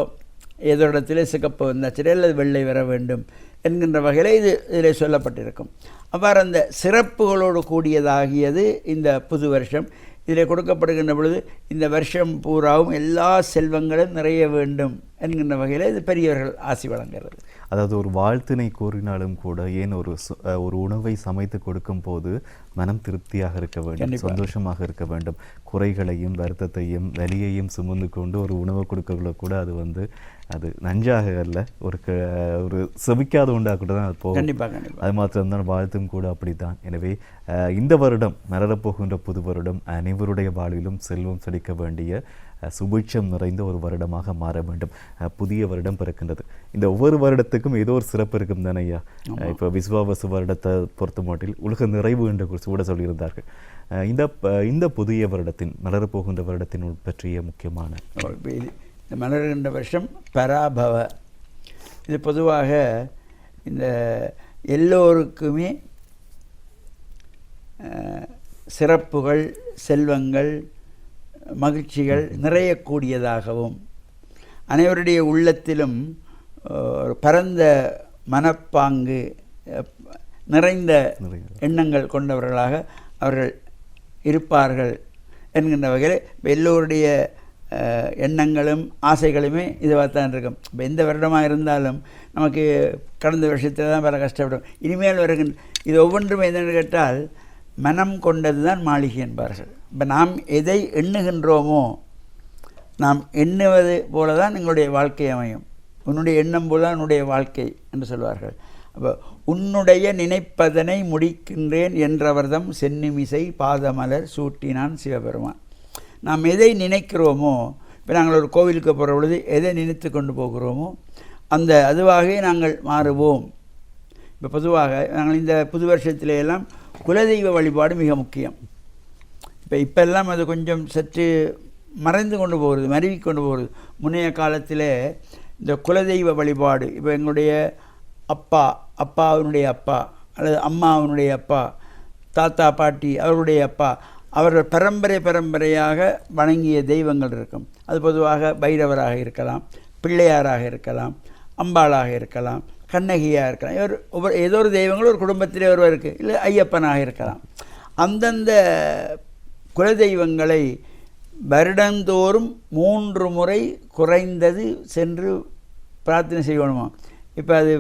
ஏதோ இடத்துல சிகப்பு வந்தாச்சு அல்லது வெள்ளை வர வேண்டும் என்கின்ற வகையில் இதில் சொல்லப்பட்டிருக்கும். அவ்வாறு அந்த சிறப்புகளோடு கூடியதாகியது இந்த புது வருஷம். இதில் கொடுக்கப்படுகின்ற பொழுது இந்த வருஷம் பூராவும் எல்லா செல்வங்களும் நிறைய வேண்டும் என்கின்ற வகையில் இது பெரியவர்கள் ஆசி வழங்குகிறது. அதாவது ஒரு வாழ்த்தினை கூறினாலும் கூட ஏன் ஒரு உணவை சமைத்து கொடுக்கும் போது மனம் திருப்தியாக இருக்க வேண்டும், சந்தோஷமாக இருக்க வேண்டும். குறைகளையும் வருத்தத்தையும் வலியையும் சுமந்து கொண்டு ஒரு உணவை கொடுக்கக்குள்ள கூட அது நஞ்சாக அல்ல, ஒரு செவிக்காத உண்டாக கூட தான் அது போகும். கண்டிப்பாக அது மாத்திரம்தான் வாழ்த்தும் கூட அப்படித்தான். எனவே இந்த வருடம் மலரப்போகின்ற புது வருடம் அனைவருடைய வாழ்விலும் செல்வம் செழிக்க வேண்டிய சுபிட்சம் நிறைந்த ஒரு வருடமாக மாற வேண்டும். புதிய வருடம் பிறக்கின்றது. இந்த ஒவ்வொரு வருடத்துக்கும் ஏதோ ஒரு சிறப்பு இருக்கும் தானே ஐயா. இப்போ விஸ்வாவசு வருடத்தை பொறுத்த மாட்டில் உலக நிறைவு என்று கூட சொல்லியிருந்தார்கள். இந்த புதிய வருடத்தின் மலரப்போகின்ற வருடத்தின் பற்றிய முக்கியமான இந்த மலர்கின்ற வருஷம் பராபவ. இது பொதுவாக இந்த எல்லோருக்குமே சிறப்புகள், செல்வங்கள், மகிழ்ச்சிகள் நிறையக்கூடியதாகவும் அனைவருடைய உள்ளத்திலும் பரந்த மனப்பாங்கு நிறைந்த எண்ணங்கள் கொண்டவர்களாக அவர்கள் இருப்பார்கள் என்கின்ற வகையில் எல்லோருடைய எண்ணங்களும் ஆசைகளுமே இதுவாக தான் இருக்கும். இப்போ எந்த வருடமாக இருந்தாலும் நமக்கு கடந்த வருஷத்தில் தான் பல கஷ்டப்படும், இனிமேல் வருகின்ற இது ஒவ்வொன்றுமே என்னென்னு கேட்டால் மனம் கொண்டது தான் மாளிகை என்பார்கள். இப்போ நாம் எதை எண்ணுகின்றோமோ, நாம் எண்ணுவது போல தான் எங்களுடைய வாழ்க்கை அமையும். உன்னுடைய எண்ணம் போல தான் உன்னுடைய வாழ்க்கை என்று சொல்வார்கள். அப்போ உன்னுடைய நினைப்பதனை முடிக்கின்றேன் என்றவர்தம் சென்னிமிசை பாதமலர் சூட்டினான் சிவபெருமான். நாம் எதை நினைக்கிறோமோ, இப்போ நாங்கள் ஒரு கோவிலுக்கு போகிற பொழுது எதை நினைத்து கொண்டு போகிறோமோ அந்த அதுவாகவே நாங்கள் மாறுவோம். இப்போ பொதுவாக நாங்கள் இந்த புது வருஷத்திலேயெல்லாம் குலதெய்வ வழிபாடு மிக முக்கியம். இப்போல்லாம் அது கொஞ்சம் சற்று மறைந்து கொண்டு போகிறது, மருவி கொண்டு போகிறது. முன்னைய காலத்தில் இந்த குலதெய்வ வழிபாடு, இப்போ எங்களுடைய அப்பாவினுடைய அப்பா அல்லது அம்மாவினுடைய அப்பா, தாத்தா பாட்டி அவருடைய அப்பா, அவர்கள் பரம்பரையாக வணங்கிய தெய்வங்கள் இருக்கும். அது பொதுவாக பைரவராக இருக்கலாம், பிள்ளையாராக இருக்கலாம், அம்பாளாக இருக்கலாம், கண்ணகியாக இருக்கலாம். ஏதோ ஒரு தெய்வங்கள் ஒரு குடும்பத்திலே ஒருவர் இருக்குது, இல்லை ஐயப்பனாக இருக்கலாம். அந்தந்த குலதெய்வங்களை வருடந்தோறும் 3 முறை குறைந்தது சென்று பிரார்த்தனை செய்யணுமா. இப்போ அது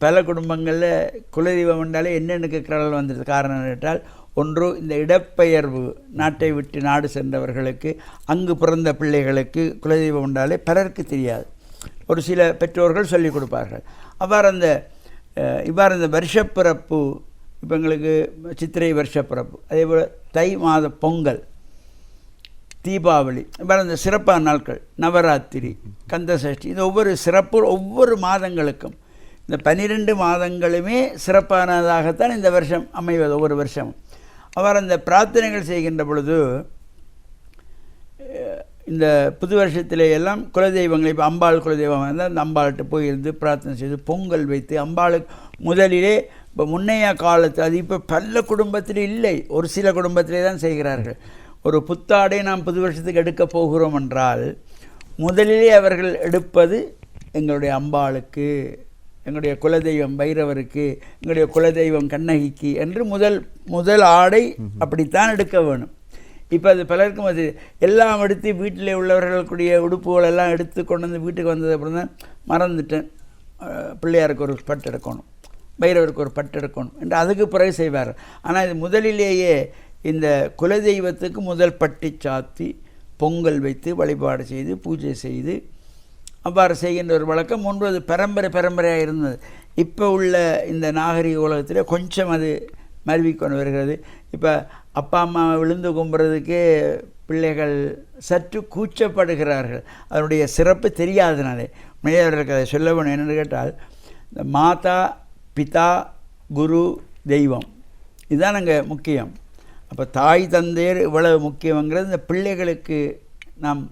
பல குடும்பங்களில் குலதெய்வம் என்றாலே என்னென்னு கேட்குறாள் வந்துடுது. காரணம் கேட்டால், ஒன்று இந்த இடப்பெயர்வு, நாட்டை விட்டு நாடு சென்றவர்களுக்கு, அங்கு பிறந்த பிள்ளைகளுக்கு குலதெய்வம் என்றாலே பலருக்கு தெரியாது. ஒரு சில பெற்றோர்கள் சொல்லிக் கொடுப்பார்கள். இவ்வாறு இந்த வருஷப்பிறப்பு, இப்போ எங்களுக்கு சித்திரை வருஷப்பிறப்பு, அதே போல் தை மாத பொங்கல், தீபாவளி, இவ்வாறு இந்த சிறப்பான நாட்கள், நவராத்திரி, கந்தசஷ்டி, இந்த ஒவ்வொரு சிறப்பு ஒவ்வொரு மாதங்களுக்கும், இந்த 12 மாதங்களுமே சிறப்பானதாகத்தான் இந்த வருஷம் அமைவது. ஒவ்வொரு வருஷமும் அவர் அந்த பிரார்த்தனைகள் செய்கின்ற பொழுது இந்த புது வருஷத்திலே எல்லாம் குலதெய்வங்களை இப்போ அம்பாள் குலதெய்வம் இருந்தால் அந்த அம்பாள்கிட்ட போயிருந்து பிரார்த்தனை செய்து பொங்கல் வைத்து அம்பாளுக்கு முதலிலே இப்போ முன்னைய காலத்து அது இப்போ பல குடும்பத்தில் இல்லை, ஒரு சில குடும்பத்திலே தான் செய்கிறார்கள். ஒரு புத்தாடை நாம் புது வருஷத்துக்கு எடுக்கப் போகிறோம் என்றால் முதலிலே அவர்கள் எடுப்பது எங்களுடைய அம்பாளுக்கு, எங்களுடைய குலதெய்வம் பைரவருக்கு, எங்களுடைய குலதெய்வம் கண்ணகிக்கு என்று முதல் ஆடை அப்படித்தான் எடுக்க வேணும். இப்போ அது பலருக்கும் அது எல்லாம் எடுத்து வீட்டில் உள்ளவர்களுக்குடைய உடுப்புகள் எல்லாம் எடுத்து கொண்டு வந்து வீட்டுக்கு வந்தது அப்புறம் தான் மறந்துட்டேன், பிள்ளையாருக்கு ஒரு பட்டு எடுக்கணும், பைரவருக்கு ஒரு பட்டு எடுக்கணும் என்று அதுக்கு பிறகு செய்வார். ஆனால் இது முதலிலேயே இந்த குலதெய்வத்துக்கு முதல் பட்டி சாத்தி பொங்கல் வைத்து வழிபாடு செய்து பூஜை செய்து அவ்வாறு செய்கின்ற ஒரு வழக்கம் முன்பு அது பரம்பரையாக இருந்தது. இப்போ உள்ள இந்த நாகரிக உலகத்தில் கொஞ்சம் அது மருவிக்கொண்டு வருகிறது. இப்போ அப்பா அம்மா விழுந்து கும்புறதுக்கே பிள்ளைகள் சற்று கூச்சப்படுகிறார்கள், அதனுடைய சிறப்பு தெரியாதனாலே. மேயவர்களுக்கு அதை சொல்ல வேணும். என்னென்னு கேட்டால் இந்த மாதா பிதா குரு தெய்வம் இதுதான் அங்கே முக்கியம். அப்போ தாய் தந்தையர் இவ்வளவு முக்கியங்கிறது இந்த பிள்ளைகளுக்கு நாம்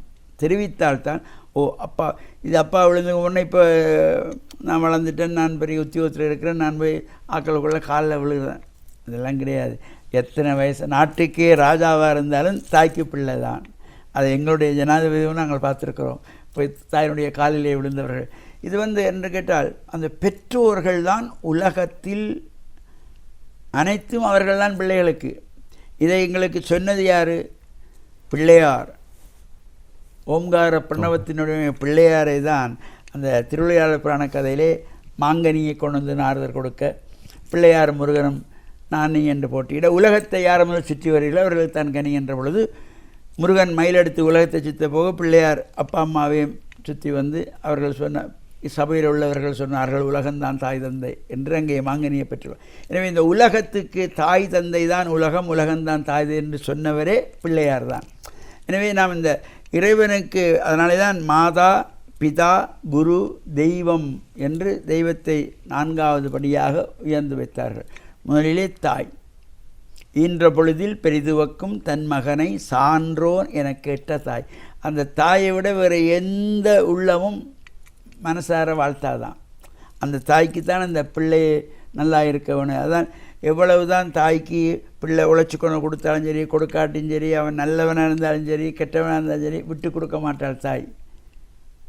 தெரிவித்தால்தான், ஓ அப்பா இது அப்பா விழுந்து உடனே இப்போ நான் வளர்ந்துட்டேன், நான் பெரிய உத்தியோகத்தில் இருக்கிறேன், நான் போய் ஆக்களுக்குள்ளே காலில் விழுகிறேன், இதெல்லாம் கிடையாது. எத்தனை வயசு நாட்டுக்கே ராஜாவாக இருந்தாலும் தாய்க்கு பிள்ளை தான். அதை எங்களுடைய ஜனாதிபதியும் நாங்கள் பார்த்துருக்குறோம், போய் தாயினுடைய காலிலே விழுந்தவர்கள். இது என்று கேட்டால் அந்த பெற்றோர்கள் தான் உலகத்தில் அனைத்தும், அவர்கள் தான் பிள்ளைகளுக்கு. இதை எங்களுக்கு சொன்னது யார்? பிள்ளையார். ஓம்கார பிரணவத்தினுடைய பிள்ளையாரை தான் அந்த திருவிளையாடல் புராண கதையிலே மாங்கனியை கொண்டு வந்து நாரதர் கொடுக்க, பிள்ளையார் முருகனும் நானி என்று போட்டியிட உலகத்தை யார் முதல் சுற்றி வருகிறீர்களோ அவர்களுக்கு தான் கனி என்ற பொழுது முருகன் மயிலெடுத்து உலகத்தை சுத்த போக பிள்ளையார் அப்பா அம்மாவையும் சுற்றி வந்து அவர்கள் சொன்ன சபையில் உள்ளவர்கள் சொன்னார்கள் உலகம்தான் தாய் தந்தை என்று அங்கே மாங்கனியை பெற்றுள்ளார். எனவே இந்த உலகத்துக்கு தாய் தந்தை தான் உலகம், உலகம்தான் தாய் என்று சொன்னவரே பிள்ளையார் தான். எனவே நாம் இந்த இறைவனுக்கு அதனாலே தான் மாதா பிதா குரு தெய்வம் என்று தெய்வத்தை 4வது படியாக உயர்ந்து வைத்தார்கள். முதலிலே தாய். ஈன்ற பொழுதில் பெரிதுவக்கும் தன் மகனை சான்றோன் என கேட்ட தாய். அந்த தாயை விட வேறு எந்த உள்ளமும் மனசார வாழ்த்தாதான். அந்த தாய்க்கு தான் அந்த பிள்ளை நல்லா இருக்க வேணும். அதான் எவ்வளவு தான் தாய்க்கு பிள்ளை உழைச்சி கொண்டு கொடுத்தாலும் சரி, கொடுக்காட்டியும் சரி, அவன் நல்லவனாக இருந்தாலும் சரி, கெட்டவனாக இருந்தாலும் சரி, விட்டு கொடுக்க மாட்டாள் தாய்.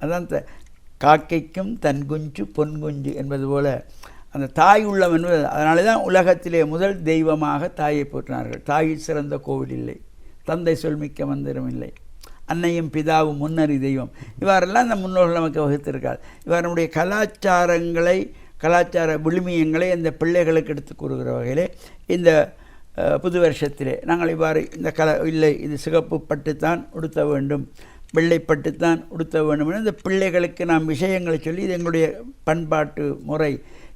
அதான் காக்கைக்கும் தன் குஞ்சு பொன் குஞ்சு என்பது போல் அந்த தாய் உள்ளம் என்பது. அதனால தான் உலகத்திலே முதல் தெய்வமாக தாயை போற்றினார்கள். தாயில் சிறந்த கோவில் இல்லை, தந்தை சொல்மிக்க மந்திரம் இல்லை, அன்னையும் பிதாவும் முன்னறி தெய்வம். இவ்வாறெல்லாம் இந்த முன்னோர்கள் நமக்கு வகுத்திருக்கார். இவ்வாறு நம்முடைய கலாச்சாரங்களை, கலாச்சார விழுமியங்களை அந்த பிள்ளைகளுக்கு எடுத்து கூறுகிற வகையிலே இந்த புது வருஷத்திலே நாங்கள் இவ்வாறு இந்த இல்லை இது சிகப்பு பட்டுத்தான் உடுத்த வேண்டும், வெள்ளைப்பட்டுத்தான் உடுத்த வேண்டும் என இந்த பிள்ளைகளுக்கு நாம் விஷயங்களை சொல்லி இது எங்களுடைய பண்பாட்டு முறை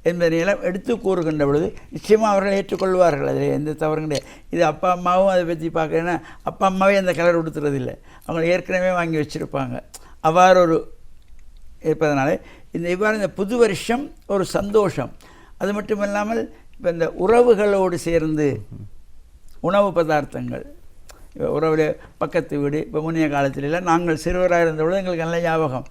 என்பதையெல்லாம் எடுத்து கூறுகின்ற பொழுது நிச்சயமாக அவர்கள் ஏற்றுக்கொள்வார்கள். அதில் எந்த தவறும் கிடையாது. இது அப்பா அம்மாவும் அதை பற்றி பார்க்குறேன்னா அப்பா அம்மாவே அந்த கலர் உடுத்துறதில்லை, அவங்க ஏற்கனவே வாங்கி வச்சுருப்பாங்க. அவ்வாறு ஒரு இருப்பதனால இவ்வாறு இந்த புது வருஷம் ஒரு சந்தோஷம். அது மட்டும் இல்லாமல் இப்போ இந்த உறவுகளோடு சேர்ந்து உணவு பதார்த்தங்கள், உறவில் பக்கத்து வீடு, இப்போ முன்னைய காலத்திலெல்லாம் நாங்கள் சிறுவராக இருந்தபொழுது எங்களுக்கு நல்ல ஞாபகம்,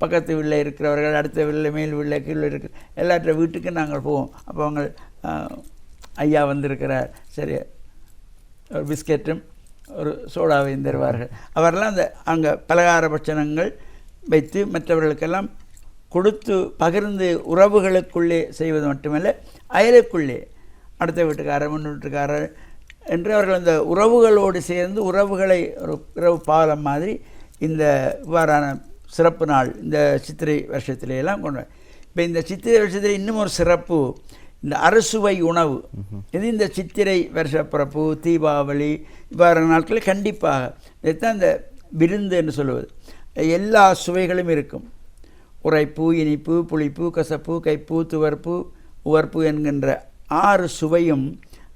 பக்கத்து வீட்டில் இருக்கிறவர்கள், அடுத்த வீட்டில், மேல் வீட்டில், கீழே இருக்கிற எல்லாற்ற வீட்டுக்கு நாங்கள் போவோம். அப்போ அவங்க ஐயா வந்திருக்கிறார், சரி ஒரு பிஸ்கெட்டும் ஒரு சோடாவையும் தருவார்கள். அவரெல்லாம் அந்த அங்கே பலகார பட்சணங்கள் வைத்து மற்றவர்களுக்கெல்லாம் கொடுத்து பகிர்ந்து உறவுகளுக்குள்ளே செய்வது மட்டுமல்ல, அயலுக்குள்ளே அடுத்த வீட்டுக்காரர், முன் வீட்டுக்காரர் என்று அவர்கள் அந்த உறவுகளோடு சேர்ந்து உறவுகளை ஒரு இரவு பாலம் மாதிரி இந்த இவ்வாறான சிறப்பு நாள் இந்த சித்திரை வருஷத்திலேயெல்லாம் கொண்டு. இப்போ இந்த சித்திரை வருஷத்தில் இன்னும் ஒரு சிறப்பு, இந்த அறுசுவை உணவு. இது இந்த சித்திரை வருஷ பிறப்பு, தீபாவளி இவ்வாறான நாட்களில் கண்டிப்பாக இதுதான் இந்த விருந்து என்று சொல்லுவது. எல்லா சுவைகளும் இருக்கும். உரைப்பு, இனிப்பு, புளிப்பு, கசப்பு, கைப்பு, துவர்ப்பு, உவர்ப்பு என்கின்ற 6 சுவையும்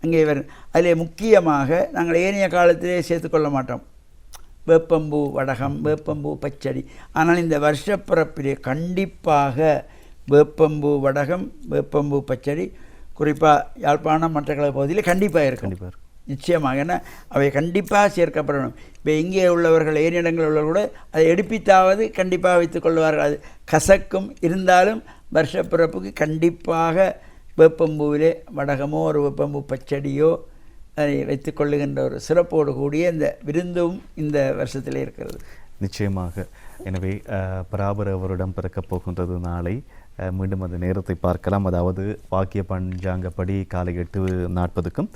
அங்கே வரும். அதில் முக்கியமாக நாங்கள் ஏனைய காலத்திலே சேர்த்துக்கொள்ள மாட்டோம் வேப்பம்பூ வடகம், வேப்பம்பூ பச்சடி. ஆனால் இந்த வருஷப்பிறப்பிலே கண்டிப்பாக வேப்பம்பூ வடகம், வேப்பம்பூ பச்சடி குறிப்பாக யாழ்ப்பாணம் மற்ற பகுதியில் கண்டிப்பாக இருக்கும். நிச்சயமாக. ஏன்னா அவை கண்டிப்பாக சேர்க்கப்படணும். இப்போ இங்கே உள்ளவர்கள் ஏனிடங்கள் உள்ளவர்கள் கூட அதை எடுப்பித்தாவது கண்டிப்பாக வைத்துக் கொள்வார்கள். அது கசக்கும், இருந்தாலும் வருஷப்பிறப்புக்கு கண்டிப்பாக வேப்பம்பூவிலே வடகமோ ஒரு வேப்பம்பூ பச்சடியோ அதை வைத்துக் கொள்ளுகின்ற ஒரு சிறப்போடு கூடிய இந்த விருந்தும் இந்த வருஷத்திலே இருக்கிறது. நிச்சயமாக. எனவே பராபர வருடம் பிறக்கப் போகின்றது நாளை. மீண்டும் அந்த நேரத்தை பார்க்கலாம். அதாவது வாக்கிய பஞ்சாங்கப்படி காலை 8:40க்கும்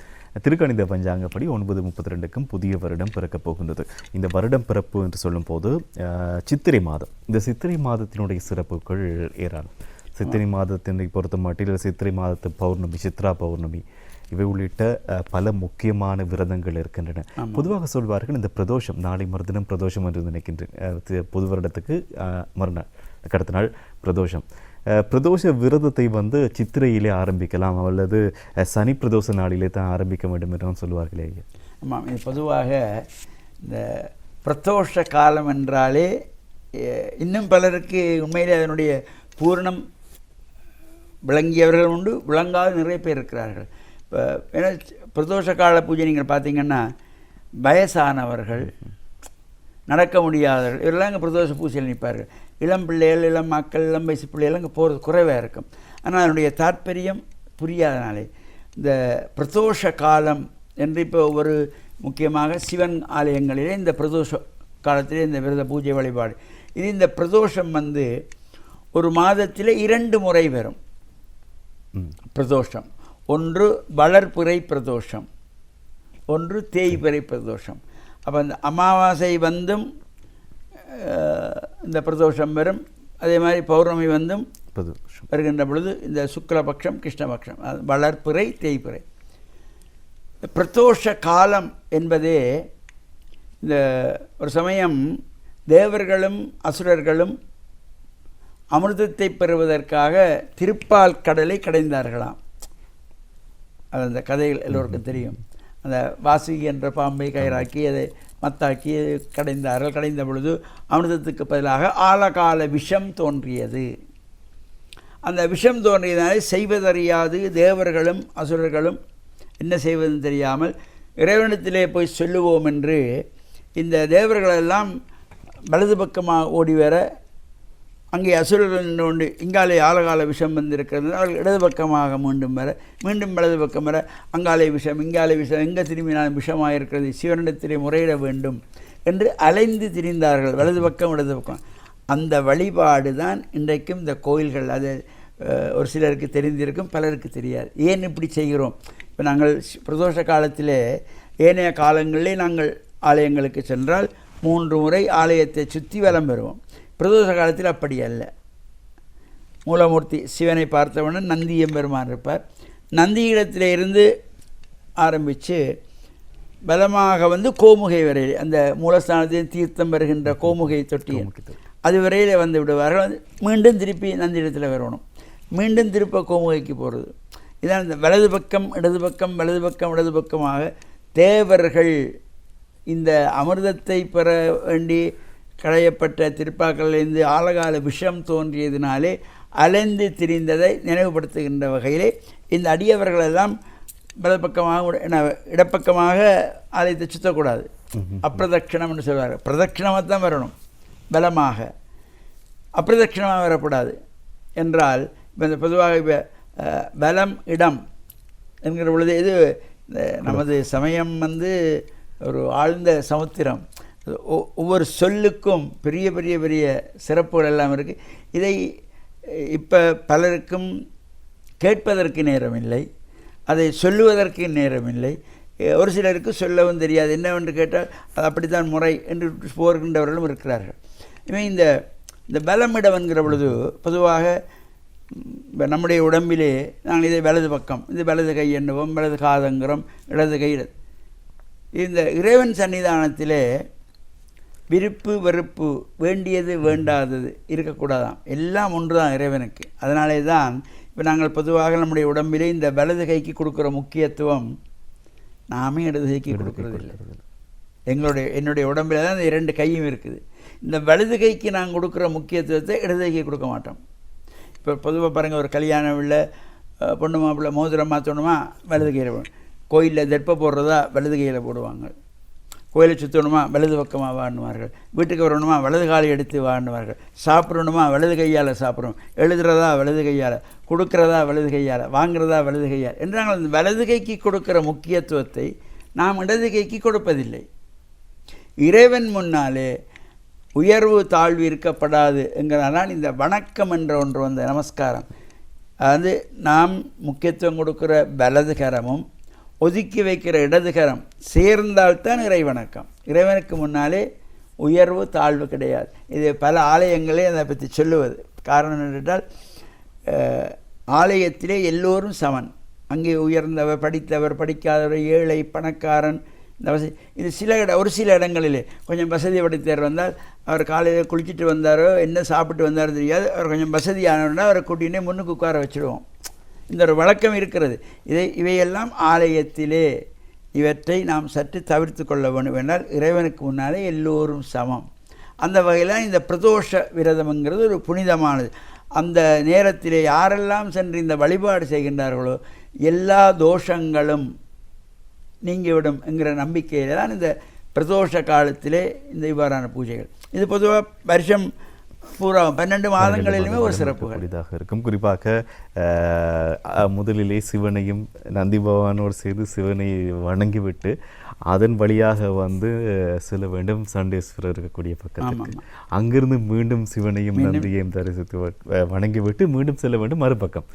திருக்கணித பஞ்சாங்கப்படி 9:32க்கும் புதிய வருடம் பிறக்கப் போகின்றது. இந்த வருடம் பிறப்பு என்று சொல்லும்போது சித்திரை மாதம், இந்த சித்திரை மாதத்தினுடைய சிறப்புகள் ஏராளம். சித்திரை மாதத்தினை பொறுத்த மட்டில் சித்திரை மாதத்து பௌர்ணமி, சித்ரா பௌர்ணமி இவை உள்ளிட்ட பல முக்கியமான விரதங்கள் இருக்கின்றன. பொதுவாக சொல்வார்கள் இந்த பிரதோஷம், நாளை மறுதினம் பிரதோஷம் என்று நினைக்கின்றேன். புது வருடத்துக்கு மறுநாள், அடுத்த நாள் பிரதோஷம். பிரதோஷ விரதத்தை சித்திரையிலே ஆரம்பிக்கலாம் அல்லது சனி பிரதோஷ நாளிலே தான் ஆரம்பிக்க வேண்டும் என்று சொல்லுவார்களே. ஆமாம், இது பொதுவாக இந்த பிரதோஷ காலம் என்றாலே இன்னும் பலருக்கு உண்மையிலே அதனுடைய பூரணம் விளங்கியவர்கள் உண்டு, விளங்காத நிறைய பேர் இருக்கிறார்கள். இப்போ ஏன்னா பிரதோஷ கால பூஜை நீங்கள் பார்த்தீங்கன்னா வயசானவர்கள், நடக்க முடியாதவர்கள் இவரெல்லாம் இங்கே பிரதோஷ பூஜையில் நிற்பார்கள். இளம் பிள்ளைகள், இளம் மக்கள், இளம் வயசு பிள்ளைகள் இங்கே போகிறது குறைவாக இருக்கும். ஆனால் அதனுடைய தாற்பயம் புரியாதனாலே இந்த பிரதோஷ காலம் என்று இப்போ ஒரு முக்கியமாக சிவன் ஆலயங்களிலே இந்த பிரதோஷ காலத்திலே இந்த விரத பூஜை வழிபாடு இது இந்த பிரதோஷம் ஒரு மாதத்தில் 2 முறை வரும் பிரதோஷம். ஒன்று வளர்பிறை பிரதோஷம், ஒன்று தேய்பிறை பிரதோஷம். அப்போ அந்த அமாவாசை இந்த பிரதோஷம் வரும். அதே மாதிரி பௌர்ணமி வருகின்ற பொழுது இந்த சுக்லபக்ஷம் கிருஷ்ணபக்ஷம், வளர்பிறை தேய்பிறை. பிரதோஷ காலம் என்பதே இந்த ஒரு சமயம் தேவர்களும் அசுரர்களும் அமிர்தத்தை பெறுவதற்காக திருப்பால் கடலை கடைந்தார்களாம். அது அந்த கதைகள் எல்லோருக்கும் தெரியும். அந்த வாசுகி என்ற பாம்பை கயிறாக்கி அதை மத்தாக்கி கடைந்தார்கள். கடைந்த பொழுது அமிர்தத்துக்கு பதிலாக ஆழகால விஷம் தோன்றியது. அந்த விஷம் தோன்றியதனாலே செய்வதறியாது தேவர்களும் அசுரர்களும் என்ன செய்வதுன்னு தெரியாமல் இறைவனிடத்திலே போய் சொல்லுவோம் என்று இந்த தேவர்களெல்லாம் வலது பக்கமாக ஓடி வர, அங்கே அசுரர்கள் கொண்டு இங்காலே ஆழகால விஷம் வந்திருக்கிறது, அவர்கள் இடது பக்கமாக மீண்டும் வர, மீண்டும் வலது பக்கம் வர, அங்காலே விஷம் இங்காலே விஷம், எங்கே திரும்பினாலும் விஷமாக இருக்கிறது, சிவனிடத்திலே முறையிட வேண்டும் என்று அலைந்து திரிந்தார்கள், வலது பக்கம் இடது பக்கம். அந்த வழிபாடு தான் இன்றைக்கும் இந்த கோயில்கள். அது ஒரு சிலருக்கு தெரிந்திருக்கும், பலருக்கு தெரியாது. ஏன் இப்படி செய்கிறோம்? இப்போ நாங்கள் பிரதோஷ காலத்திலே ஏனைய காலங்களிலே நாங்கள் ஆலயங்களுக்கு சென்றால் 3 முறை ஆலயத்தை சுற்றி வலம் பெறுவோம். பிரதோஷ காலத்தில் அப்படி அல்ல. மூலமூர்த்தி சிவனை பார்த்தவுடன் நந்தியம் பெருமான் இருப்பார். நந்தியிடத்திலே இருந்து ஆரம்பித்து பலமாக கோமுகை வரையில், அந்த மூலஸ்தானத்தில் தீர்த்தம் வருகின்ற கோமுகை தொட்டி அது வரையில் வந்து விடுவார்கள். மீண்டும் திருப்பி நந்தியிடத்தில் வரணும், மீண்டும் திருப்ப கோமுகைக்கு போகிறது. இதான் இந்த வலது பக்கம் இடது பக்கம் வலது பக்கம் இடது பக்கமாக தேவர்கள் இந்த அமிர்தத்தை பெற வேண்டி களையப்பட்ட திருப்பாக்களிலிருந்து ஆழகால விஷம் தோன்றியதினாலே அலைந்து திரிந்ததை நினைவுபடுத்துகின்ற வகையிலே இந்த அடியவர்களெல்லாம் வலப்பக்கமாக இடப்பக்கமாக ஆலயத்தை சுற்றக்கூடாது. அப்பிரதட்சிணம் என்று சொல்வார்கள். பிரதட்சிணமாக தான் வரணும், பலமாக. அப்பிரதட்சிணமாக வரக்கூடாது என்றால் இப்போ இந்த பொதுவாக இப்போ பலம் இடம் என்கிற பொழுது இது நமது சமயம் ஒரு ஆழ்ந்த சமுத்திரம். ஒவ்வொரு சொல்லுக்கும் பெரிய பெரிய பெரிய சிறப்புகள் எல்லாம் இருக்குது. இதை இப்போ பலருக்கும் கேட்பதற்கு நேரமில்லை, அதை சொல்லுவதற்கு நேரமில்லை. ஒரு சிலருக்கு சொல்லவும் தெரியாது. என்னவென்று கேட்டால் அது அப்படித்தான் முறை என்று போகின்றவர்களும் இருக்கிறார்கள். இவன் இந்த பலமிடம் என்கிற பொழுது பொதுவாக நம்முடைய உடம்பிலே நாங்கள் இதை வலது பக்கம், இது வலது கை எண்ணுவோம், வலது காதங்கிறோம், இடது கை. இந்த இறைவன் சன்னிதானத்திலே விருப்பு வெறுப்பு, வேண்டியது வேண்டாதது இருக்கக்கூடாதான். எல்லாம் ஒன்று தான் இறைவனுக்கு. அதனாலே தான் இப்போ நாங்கள் பொதுவாக நம்முடைய உடம்பிலே இந்த வலது கைக்கு கொடுக்குற முக்கியத்துவம் நாமே இடது கைக்கு கொடுக்குறதில்லை. என்னுடைய உடம்பில் தான் இந்த 2 கையும் இருக்குது. இந்த வலது கைக்கு நாங்கள் கொடுக்குற முக்கியத்துவத்தை இடது கைக்கு கொடுக்க மாட்டோம். இப்போ பொதுவாக பாருங்கள், ஒரு கல்யாணம் இல்லை, பொண்ணு மாப்பிள்ளை மோதிரம் மாற்றணுமா, வலது கையில் கோயிலில் தெற்ப போடுறதா வலது கையில் போடுவாங்க. கோயிலை சுற்றணுமா வலது பக்கமாக வாணுவார்கள். வீட்டுக்கு வரணுமா வலது காலை எடுத்து வாணுவார்கள். சாப்பிடணுமா வலது கையால் சாப்பிடணும். எழுதுறதா வலது கையால், கொடுக்குறதா வலது கையால், வாங்குறதா வலது கையால் என்று நாங்கள் அந்த வலது கைக்கு கொடுக்குற முக்கியத்துவத்தை நாம் இடது கைக்கு கொடுப்பதில்லை. இறைவன் முன்னாலே உயர்வு தாழ்வு இருக்கப்படாது என்கிறனால் இந்த வணக்கம் என்ற ஒன்று வந்த நமஸ்காரம், அதாவது நாம் முக்கியத்துவம் கொடுக்குற வலது கரமும் ஒதுக்கி வைக்கிற இடதுகரம் சேர்ந்தால்தான் இறை வணக்கம். இறைவனுக்கு முன்னாலே உயர்வு தாழ்வு கிடையாது. இது பல ஆலயங்களே அதை பற்றி சொல்லுவது. காரணம் என்னென்றால் ஆலயத்திலே எல்லோரும் சமன். அங்கே உயர்ந்தவர், படித்தவர், படிக்காதவர், ஏழை, பணக்காரன், இந்த வசதி இது ஒரு சில இடங்களிலே கொஞ்சம் வசதி படைத்தவர் வந்தால் அவர் காலையில் குளிச்சுட்டு வந்தாரோ என்ன சாப்பிட்டு வந்தாரோ தெரியாது, அவர் கொஞ்சம் வசதியானவர்னா அவரை கூட்டினே முன்னுக்கு உட்கார வச்சுடுவோம். இந்த ஒரு வழக்கம் இருக்கிறது. இவையெல்லாம் ஆலயத்திலே இவற்றை நாம் சற்று தவிர்த்து கொள்ள வேண்டும். என்றால் இறைவனுக்கு முன்னாலே எல்லோரும் சமம். அந்த வகையில் இந்த பிரதோஷ விரதம்ங்கிறது ஒரு புனிதமானது. அந்த நேரத்திலே யாரெல்லாம் சென்று இந்த வழிபாடு செய்கின்றார்களோ எல்லா தோஷங்களும் நீங்கிவிடும் என்கிற நம்பிக்கையில் தான் இந்த பிரதோஷ காலத்திலே இந்த இவ்வாறான பூஜைகள். இது பொதுவாக வருஷம் பூரா 12 மாதங்களிலுமே ஒரு சிறப்புகள் இருக்கும். குறிப்பாக முதலிலே சிவனையும் நந்தி பகவானோடு சேர்ந்து சிவனை வணங்கிவிட்டு அதன் வழியாக வந்து செல்ல வேண்டும் சண்டேஸ்வரர் இருக்கக்கூடிய பக்கத்துக்கு. அங்கிருந்து மீண்டும் சிவனையும் நந்தியையும் தரிசித்து வணங்கிவிட்டு மீண்டும் செல்ல வேண்டும் மறுபக்கம்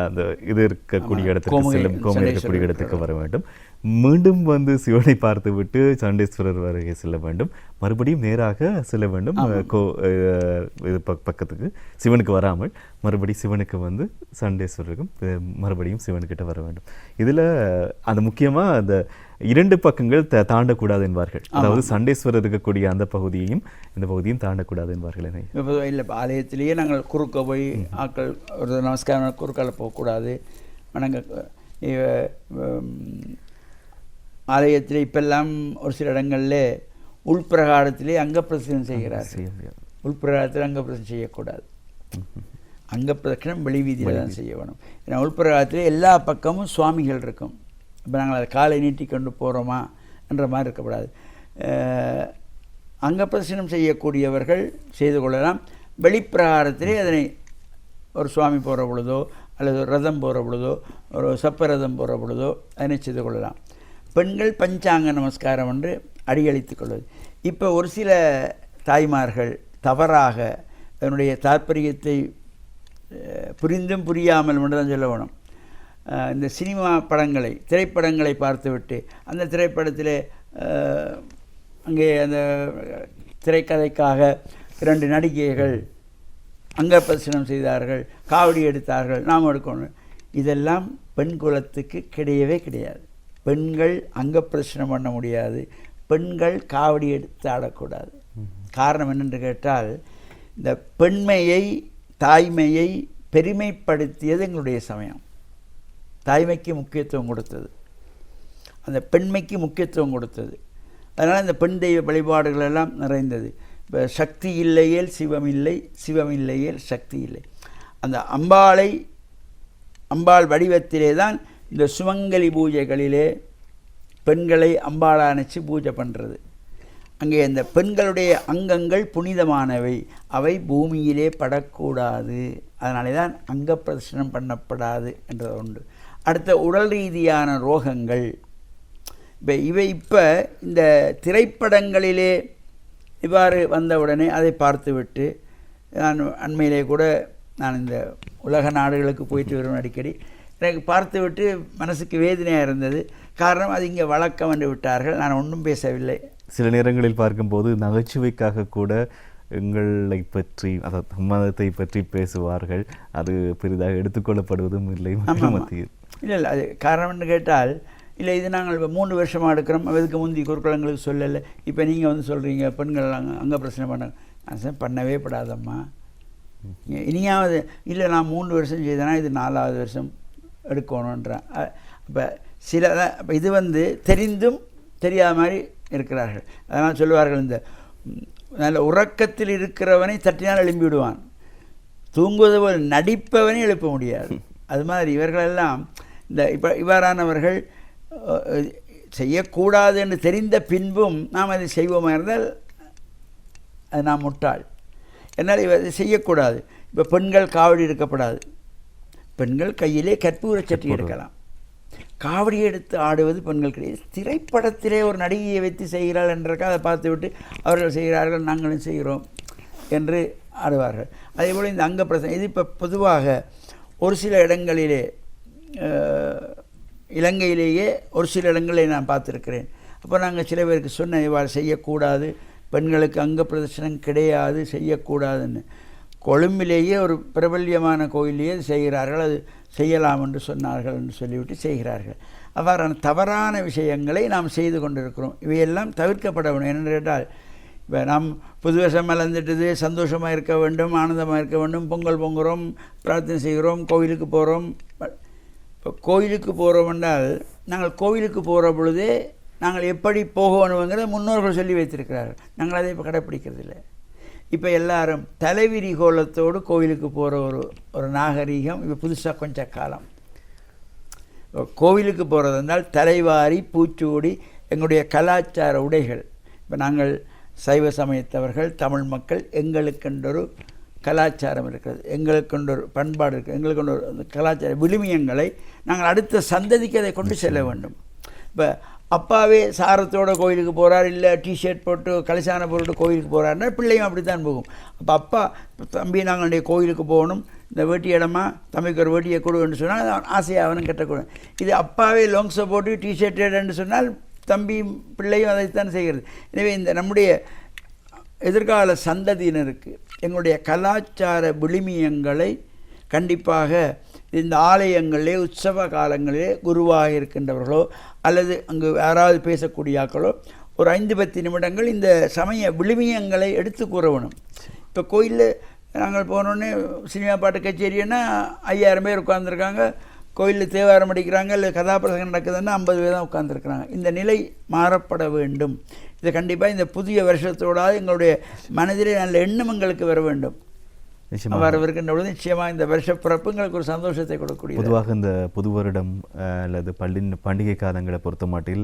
அந்த இது இருக்கக்கூடிய இடத்துக்கு செல்லும் கோமை இருக்கக்கூடிய இடத்துக்கு வர வேண்டும். மீண்டும் வந்து சிவனை பார்த்து விட்டு சண்டேஸ்வரர் வருகை செல்ல வேண்டும். மறுபடியும் நேராக செல்ல வேண்டும் பக்கத்துக்கு, சிவனுக்கு வராமல் மறுபடியும் சிவனுக்கு வந்து சண்டேஸ்வரருக்கும் மறுபடியும் சிவனுக்கிட்ட வர வேண்டும். இதில் அந்த முக்கியமாக அந்த 2 பக்கங்கள் தாண்டக்கூடாது என்பார்கள். அதாவது சண்டேஸ்வரர் இருக்கக்கூடிய அந்த பகுதியையும் இந்த பகுதியும் தாண்டக்கூடாது என்பார்கள். இல்லை, ஆலயத்திலேயே நாங்கள் குறுக்க போய் ஆக்கள் ஒரு நமஸ்காரம் குறுக்கால போகக்கூடாது. வணங்க ஆலயத்தில் இப்பெல்லாம் ஒரு சில இடங்களில் உள்பிரகாரத்திலே அங்கப்பிரதட்சணம் செய்கிறார்கள். உள்பிரகாரத்தில் அங்கப்பிரதட்சணம் செய்யக்கூடாது. அங்கப்பிரதட்சணம் வெளி வீதியில் தான் செய்ய வேணும். ஏன்னா உள்பிரகாரத்திலே எல்லா பக்கமும் சுவாமிகள் இருக்கும். இப்போ நாங்கள் அதை காலை நீட்டி கொண்டு போகிறோமா என்ற மாதிரி இருக்கக்கூடாது. அங்கப்பிரதட்சணம் செய்யக்கூடியவர்கள் செய்து கொள்ளலாம். வெளிப்பிரகாரத்திலே அதனை ஒரு சுவாமி போகிற பொழுதோ அல்லது ஒரு ரதம் போகிற பொழுதோ ஒரு சப்பரதம் போகிற பொழுதோ அதனை செய்து கொள்ளலாம். பெண்கள் பஞ்சாங்க நமஸ்காரம் என்று அடியளித்து கொள்வது. இப்போ ஒரு சில தாய்மார்கள் தவறாக அதனுடைய தாற்பயத்தை புரிந்தும் புரியாமல் மட்டும்தான் சொல்ல வேணும். இந்த சினிமா படங்களை திரைப்படங்களை பார்த்துவிட்டு அந்த திரைப்படத்தில் அங்கே அந்த திரைக்கதைக்காக 2 நடிகைகள் அங்கப்பிரதட்சணம் செய்தார்கள், காவடி எடுத்தார்கள், நாம் எடுக்கணும். இதெல்லாம் பெண் குலத்துக்கு கிடையவே கிடையாது. பெண்கள் அங்கப்பிரதட்சணம் பண்ண முடியாது, பெண்கள் காவடி எடுத்து ஆடக்கூடாது. காரணம் என்னென்று கேட்டால் இந்த பெண்மையை தாய்மையை பெருமைப்படுத்தியது எங்களுடைய சமயம். தாய்மைக்கு முக்கியத்துவம் கொடுத்தது, அந்த பெண்மைக்கு முக்கியத்துவம் கொடுத்தது. அதனால் இந்த பெண் தெய்வ வழிபாடுகள் எல்லாம் நிறைந்தது. இப்போ சக்தி இல்லையேல் சிவம் இல்லை, சிவம் இல்லையேல் சக்தி இல்லை. அந்த அம்பாள் வடிவத்திலே தான் இந்த சுமங்கலி பூஜைகளிலே பெண்களை அம்பாளை அணைச்சி பூஜை பண்ணுறது. அங்கே அந்த பெண்களுடைய அங்கங்கள் புனிதமானவை, அவை பூமியிலே படக்கூடாது. அதனாலே தான் அங்கப்பிரதட்சணம் பண்ணப்படாது என்றது உண்டு. அடுத்த உடல் ரீதியான ரோகங்கள் இப்போ இந்த திரைப்படங்களிலே இவ்வாறு வந்தவுடனே அதை பார்த்துவிட்டு நான் அண்மையிலே கூட நான் இந்த உலக நாடுகளுக்கு போயிட்டு வருவேன் அடிக்கடி. எனக்கு பார்த்துவிட்டு மனசுக்கு வேதனையாக இருந்தது. காரணம் அது இங்கே வழக்கம் என்று விட்டார்கள். நான் ஒன்றும் பேசவில்லை. சில நேரங்களில் பார்க்கும்போது நகைச்சுவைக்காக கூட எங்களை பற்றி அதாவது மதத்தை பற்றி பேசுவார்கள். அது பெரிதாக எடுத்துக்கொள்ளப்படுவதும் இல்லை மத்தியில். இல்லை அது காரணம்னு கேட்டால் இல்லை, இது நாங்கள் இப்போ 3 வருஷமாக எடுக்கிறோம், அதுக்கு முந்தி குறுக்களங்களுக்கு சொல்லலை, இப்போ நீங்கள் வந்து சொல்கிறீங்க பெண்கள் அங்கே பிரச்சனை பண்ண பண்ணவே படாதம்மா. இனியாவது இல்லை நான் 3 வருஷம் செய்தேன்னா இது 4ஆவது வருஷம் எடுக்கணுன்றேன். இப்போ சில இப்போ இது வந்து தெரிந்தும் தெரியாத மாதிரி இருக்கிறார்கள். அதனால் சொல்லுவார்கள், இந்த நல்ல உறக்கத்தில் இருக்கிறவனை தட்டினால் எழுப்பி விடுவான், தூங்குவது போல் நடிப்பவனை எழுப்ப முடியாது. அது மாதிரி இவர்களெல்லாம் இந்த இவ்வாறானவர்கள் செய்யக்கூடாது என்று தெரிந்த பின்பும் நாம் அதை செய்வோமா இருந்தால் அது நாம் முட்டாள். என்னால் இதை செய்யக்கூடாது. இப்போ பெண்கள் காவடி எடுக்கப்படாது. பெண்கள் கையிலே கற்பூர சட்டி எடுக்கலாம். காவடி எடுத்து ஆடுவது பெண்கள் கிடையாது. திரைப்படத்திலே ஒரு நடிகையை வைத்து செய்கிறாள் என்றக்க அதை பார்த்துவிட்டு அவர்கள் செய்கிறார்கள், நாங்களும் செய்கிறோம் என்று ஆடுவார்கள். அதேபோல் இந்த அங்க பிரசனம் இது இப்போ பொதுவாக ஒரு சில இடங்களிலே இலங்கையிலேயே ஒரு சில இடங்களில் நான் பார்த்துருக்கிறேன். அப்போ நாங்கள் சில பேருக்கு சொன்ன இவ்வாறு செய்யக்கூடாது, பெண்களுக்கு அங்க பிரதர்சனம் கிடையாது, செய்யக்கூடாதுன்னு. கொழும்பிலேயே ஒரு பிரபல்யமான கோயிலேயே செய்கிறார்கள், அது செய்யலாம் என்று சொன்னார்கள் என்று சொல்லிவிட்டு செய்கிறார்கள். அவ்வாறான தவறான விஷயங்களை நாம் செய்து கொண்டிருக்கிறோம். இவையெல்லாம் தவிர்க்கப்பட வேண்டும். என்று கேட்டால் இப்போ நாம் புது வருஷம் மலர்ந்துட்டது, சந்தோஷமாக இருக்க வேண்டும், ஆனந்தமாக இருக்க வேண்டும், பொங்கல் பொங்குகிறோம், பிரார்த்தனை செய்கிறோம், கோவிலுக்கு போகிறோம். இப்போ கோயிலுக்கு போகிறோம் என்றால் நாங்கள் கோவிலுக்கு போகிற பொழுதே நாங்கள் எப்படி போக வேணுங்கிறத முன்னோர்கள் சொல்லி வைத்திருக்கிறார்கள். நாங்கள் அதை இப்போ கடைப்பிடிக்கிறதில்லை. இப்போ எல்லாரும் தலைவிரி கோலத்தோடு கோவிலுக்கு போகிற ஒரு நாகரீகம் இப்போ புதுசாக கொஞ்சம் காலம். கோவிலுக்கு போகிறது இருந்தால் தலைவாரி பூச்சூடி எங்களுடைய கலாச்சார உடைகள். இப்போ நாங்கள் சைவ சமயத்தவர்கள் தமிழ் மக்கள் எங்களுக்கென்றொரு கலாச்சாரம் இருக்கிறது, எங்களுக்கென்றொரு பண்பாடு இருக்குது, எங்களுக்கென்றொரு கலாச்சார விழுமியங்களை நாங்கள் அடுத்த சந்ததிக்கு அதை கொண்டு செல்ல வேண்டும். இப்போ அப்பாவே சாரத்தோட கோயிலுக்கு போகிறார், இல்லை டிஷர்ட் போட்டு கலிசான போட்டு கோயிலுக்கு போகிறாருன்னா பிள்ளையும் அப்படித்தான் போகும். அப்போ அப்பா தம்பி நாங்களுடைய கோயிலுக்கு போகணும், இந்த வேட்டி இடமா தம்பிக்கு ஒரு வேட்டியை கொடுன்னு சொன்னால் ஆசையாக அவனும் கட்டக்கூடாது. இது அப்பாவே லாங்ஸை போட்டு டிஷர்ட் என்று சொன்னால் தம்பி பிள்ளையும் அதைத்தான் செய்கிறது. எனவே இந்த நம்முடைய எதிர்கால சந்ததியினருக்கு எங்களுடைய கலாச்சார விழுமியங்களை கண்டிப்பாக இந்த ஆலயங்களிலே உற்சவ காலங்களிலே குருவாக இருக்கின்றவர்களோ அல்லது அங்கு யாராவது பேசக்கூடியாக்களோ ஒரு 5-10 நிமிடங்கள் இந்த சமய விழுமியங்களை எடுத்து கூற வேணும். இப்போ கோயிலில் நாங்கள் போனோடனே சினிமா பாட்டு கச்சேரின்னா 5000 பேர் உட்கார்ந்துருக்காங்க, கோயிலில் தேவாரம் அடிக்கிறாங்க, இல்லை கதாபிரசங்கம் நடக்குதுன்னா 50 பேர் தான் உட்கார்ந்துருக்குறாங்க. இந்த நிலை மாறப்பட வேண்டும். இது கண்டிப்பாக இந்த புதிய வருஷத்தோடாது எங்களுடைய மனதிலே நல்ல எண்ணம் எங்களுக்கு வர வேண்டும். அவர் இருக்கின்ற பொழுது நிச்சயமாக இந்த வருஷ பிறப்புங்களுக்கு ஒரு சந்தோஷத்தை கொடுக்கக்கூடிய. பொதுவாக இந்த புது வருடம் அல்லது பண்டிகை காலங்களை பொறுத்த மாட்டில்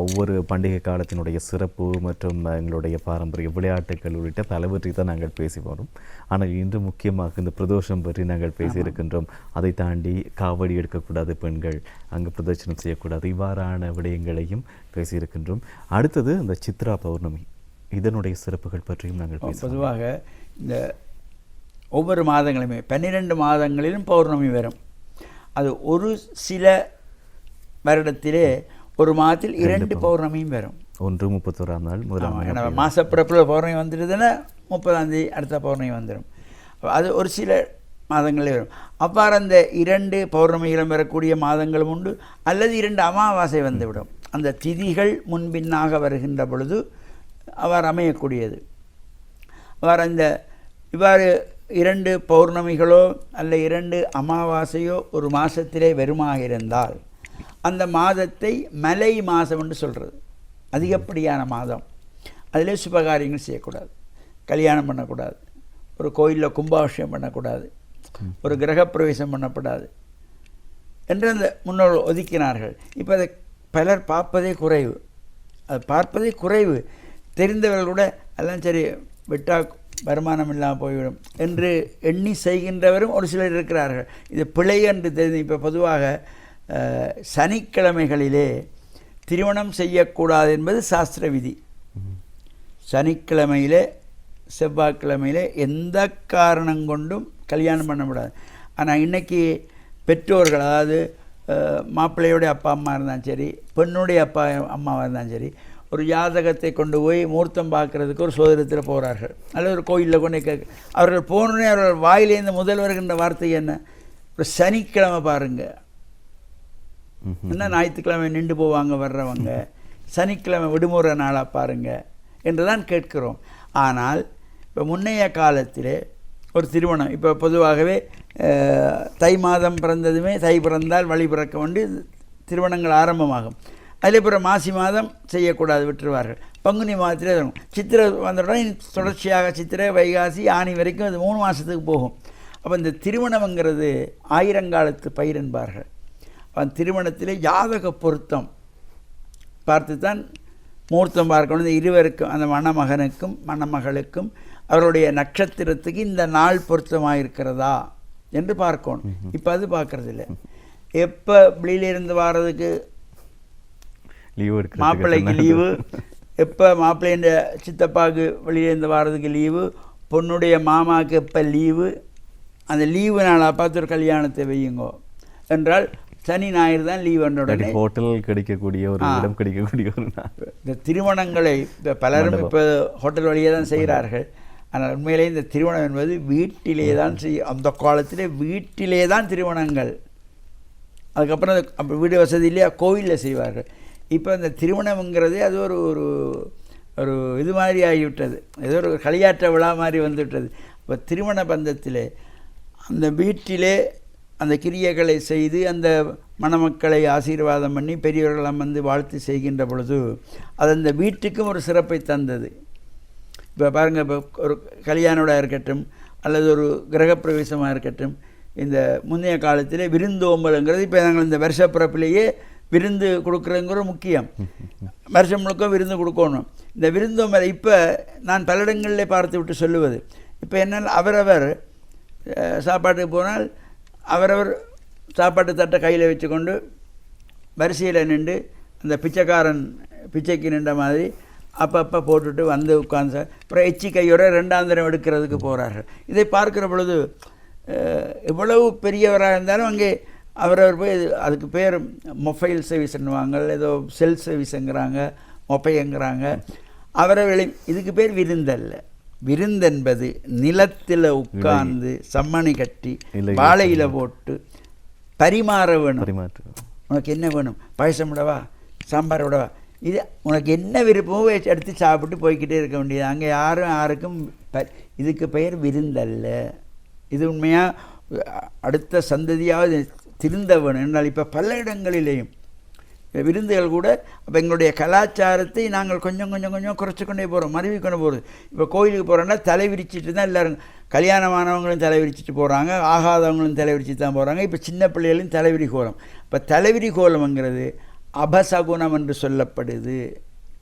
ஒவ்வொரு பண்டிகை காலத்தினுடைய சிறப்பு மற்றும் எங்களுடைய பாரம்பரிய விளையாட்டுகள் உள்ளிட்ட பலவற்றை தான் நாங்கள் பேசி வரோம். ஆனால் இன்று முக்கியமாக இந்த பிரதோஷம் பற்றி நாங்கள் பேசியிருக்கின்றோம். அதை தாண்டி காவடி எடுக்கக்கூடாது, பெண்கள் அங்கு பிரதர்சனம் செய்யக்கூடாது, இவ்வாறான விடயங்களையும் பேசியிருக்கின்றோம். அடுத்தது இந்த சித்ரா பௌர்ணமி, இதனுடைய சிறப்புகள் பற்றியும் நாங்கள் பேசுவோம். பொதுவாக இந்த ஒவ்வொரு மாதங்களுமே 12 மாதங்களிலும் பௌர்ணமி வரும். அது ஒரு சில வருடத்திலே ஒரு மாதத்தில் 2 பௌர்ணமியும் வரும். ஒன்று 31ஆம் நாள், முதலாம் மாசப்பிறப்பில் பௌர்ணமி வந்துடுதுன்னா 30ஆம் தேதி அடுத்த பௌர்ணமி வந்துடும். அது ஒரு சில மாதங்களே வரும். அவ்வாறு அந்த 2 பௌர்ணமிகளும் வரக்கூடிய மாதங்களும் உண்டு, அல்லது 2 அமாவாசை வந்துவிடும். அந்த திதிகள் முன்பின்னாக வருகின்ற பொழுது அவ்வாறு அமையக்கூடியது. அவ்வாறு அந்த இவ்வாறு 2 பௌர்ணமிகளோ அல்ல 2 அமாவாசையோ ஒரு மாதத்திலே வருமாக இருந்தால் அந்த மாதத்தை மலை மாதம் என்று சொல்கிறது. அதிகப்படியான மாதம். அதிலே சுபகாரியங்கள் செய்யக்கூடாது, கல்யாணம் பண்ணக்கூடாது, ஒரு கோயிலில் கும்பாபிஷேகம் பண்ணக்கூடாது, ஒரு கிரகப்பிரவேசம் பண்ணக்கூடாது என்று அந்த முன்னோர்கள் ஒதுக்கினார்கள். இப்போ அதை பலர் பார்ப்பதே குறைவு. அது பார்ப்பதே குறைவு. தெரிந்தவர்கள் கூட எல்லாம் சரி விட்டால் வருமானம் இல்லாமல் போய்விடும் என்று எண்ணி செய்கின்றவரும் ஒரு சிலர் இருக்கிறார்கள். இது பிழை என்று தெரிந்து இப்போ பொதுவாக சனிக்கிழமைகளிலே திருமணம் செய்யக்கூடாது என்பது சாஸ்திர விதி. சனிக்கிழமையிலே செவ்வாய்க்கிழமையிலே எந்த காரணம் கொண்டும் கல்யாணம் பண்ணக்கூடாது. ஆனால் இன்றைக்கி பெற்றோர்கள், அதாவது மாப்பிள்ளையோடைய அப்பா அம்மா இருந்தாலும் சரி, பெண்ணுடைய அப்பா அம்மாவாக இருந்தாலும் சரி, ஒரு ஜாதகத்தை கொண்டு போய் முகூர்த்தம் பார்க்குறதுக்கு ஒரு சோதனத்தில் போகிறார்கள், அல்லது ஒரு கோயிலில் கொண்டு கேட்க. அவர்கள் போனோடனே அவர்கள் வாயிலேருந்து முதல் வருகின்ற வார்த்தை என்ன? ஒரு சனிக்கிழமை பாருங்கள், என்ன ஞாயிற்றுக்கிழமை நின்று போவாங்க வர்றவங்க, சனிக்கிழமை விடுமுறை நாளாக பாருங்கள் என்று தான் கேட்கிறோம். ஆனால் இப்போ முன்னைய காலத்திலே ஒரு திருமணம், இப்போ பொதுவாகவே தை மாதம் பிறந்ததுமே தை பிறந்தால் வழி பிறக்க வேண்டி திருமணங்கள் ஆரம்பமாகும். அதில் பிற மாசி மாதம் செய்யக்கூடாது, விட்டுருவார்கள். பங்குனி மாதத்திலே வரும். சித்திரை வந்துவிட்டால் தொடர்ச்சியாக சித்திரை வைகாசி ஆனி வரைக்கும் அது 3 மாதத்துக்கு போகும். அப்போ இந்த திருமணம்ங்கிறது ஆயிரங்காலத்து பயிர் என்பார்கள். அந்த திருமணத்திலே ஜாதக பொருத்தம் பார்த்து தான் முகூர்த்தம் பார்க்கணும். இந்த இருவருக்கும், அந்த மணமகனுக்கும் மணமகளுக்கும் அவருடைய நட்சத்திரத்துக்கு இந்த நாள் பொருத்தமாக இருக்கிறதா என்று பார்க்கணும். இப்போ அது பார்க்கறதில்ல. எப்போ வெளியிலிருந்து வர்றதுக்கு லீவு மாப்பிள்ளைக்கு லீவு, எப்போ மாப்பிள்ளைன்ற சித்தப்பாவுக்கு வெளியிலேருந்து வர்றதுக்கு லீவு, பொண்ணுடைய மாமாவுக்கு எப்போ லீவு, அந்த லீவு நாளாக பார்த்து ஒரு கல்யாணத்தை வையுங்கோ என்றால் சனி ஞாயிறு தான் லீவ் என்ற உடனே ஹோட்டல் கிடைக்கக்கூடிய ஒரு இடம் கிடைக்கக்கூடிய ஒரு இந்த திருமணங்களை இப்போ பலரும் இப்போ ஹோட்டல் வழியே தான் செய்கிறார்கள். ஆனால் உண்மையிலே இந்த திருமணம் என்பது வீட்டிலே தான் அந்த காலத்திலே வீட்டிலே தான் திருமணங்கள். அதுக்கப்புறம் அப்போ வீடு வசதி இல்லையா, கோயிலில் செய்வார்கள். இப்போ இந்த திருமணம்ங்கிறது அது ஒரு ஒரு ஒரு இது மாதிரி ஆகிவிட்டது, ஏதோ ஒரு களியாட்ட விழா மாதிரி வந்துவிட்டது. இப்போ திருமண பந்தத்திலே அந்த வீட்டிலே அந்த கிரியைகளை செய்து அந்த மணமக்களை ஆசீர்வாதம் பண்ணி பெரியவர்களெல்லாம் வந்து வாழ்த்து செய்கின்ற பொழுது அது அந்த வீட்டுக்கும் ஒரு சிறப்பை தந்தது. இப்போ பாருங்கள், இப்போ ஒரு கல்யாணோட இருக்கட்டும் அல்லது ஒரு கிரகப்பிரவேசமாக இருக்கட்டும், இந்த முந்தைய காலத்திலே விருந்தோம்பலுங்கிறது இப்போ நாங்கள் இந்த வருஷ பிறப்பிலேயே விருந்து கொடுக்குறதுங்கிற முக்கியம். வருஷம் முழுக்க விருந்து கொடுக்கணும். இந்த விருந்தோம்பலை இப்போ நான் பல இடங்களிலே பார்த்து விட்டு சொல்லுவது, இப்போ என்னால் அவரவர் சாப்பாட்டுக்கு போனால் அவரவர் சாப்பாட்டு தட்டை கையில் வச்சுக்கொண்டு வரிசையில் நின்று அந்த பிச்சைக்காரன் பிச்சைக்கு நின்ற மாதிரி அப்பப்போ போட்டுட்டு வந்து உட்காந்து அப்புறம் எச்சி கையோட ரெண்டாம் தரம் எடுக்கிறதுக்கு போகிறார்கள். இதை பார்க்குற பொழுது எவ்வளவு பெரியவராக இருந்தாலும் அங்கே அவரவர் போய் அதுக்கு பேர் மொபைல் சர்வீஸ்ன்னுவாங்க, ஏதோ செல் சர்வீஸுங்கிறாங்க, மொபைங்கிறாங்க. அவரவர்களை இதுக்கு பேர் விருந்தல்ல. விருந்தென்பது நிலத்தில் உட்கார்ந்து சம்மணி கட்டி வாழையில போட்டு பரிமாற வேணும். உனக்கு என்ன வேணும், பாயசம் விடவா, சாம்பார் விடவா, இது உனக்கு என்ன விருப்பமோ எடுத்து சாப்பிட்டு போய்கிட்டே இருக்க வேண்டியது. அங்கே யாருக்கும் இதுக்கு பெயர் விருந்தல்ல. இது உண்மையாக அடுத்த சந்ததியாவது திருந்த வேணும் என்றால் இப்போ பல இடங்களிலேயும் விருந்துகள் கூட அப்போ எங்களுடைய கலாச்சாரத்தை நாங்கள் கொஞ்சம் கொஞ்சம் கொஞ்சம் குறைச்சி கொண்டே போகிறோம், மருவி கொண்டு போகிறது. இப்போ கோயிலுக்கு போகிறோன்னா தலை விரிச்சிட்டு தான் எல்லோரும், கல்யாணமானவங்களும் தலை விரிச்சிட்டு போகிறாங்க, ஆகாதவங்களும் தலை விரிச்சிட்டு தான் போகிறாங்க. இப்போ சின்ன பிள்ளைகளும் தலைவிரி கோலம். இப்போ தலைவிரி கோலம்ங்கிறது அபசகுணம் என்று சொல்லப்படுது.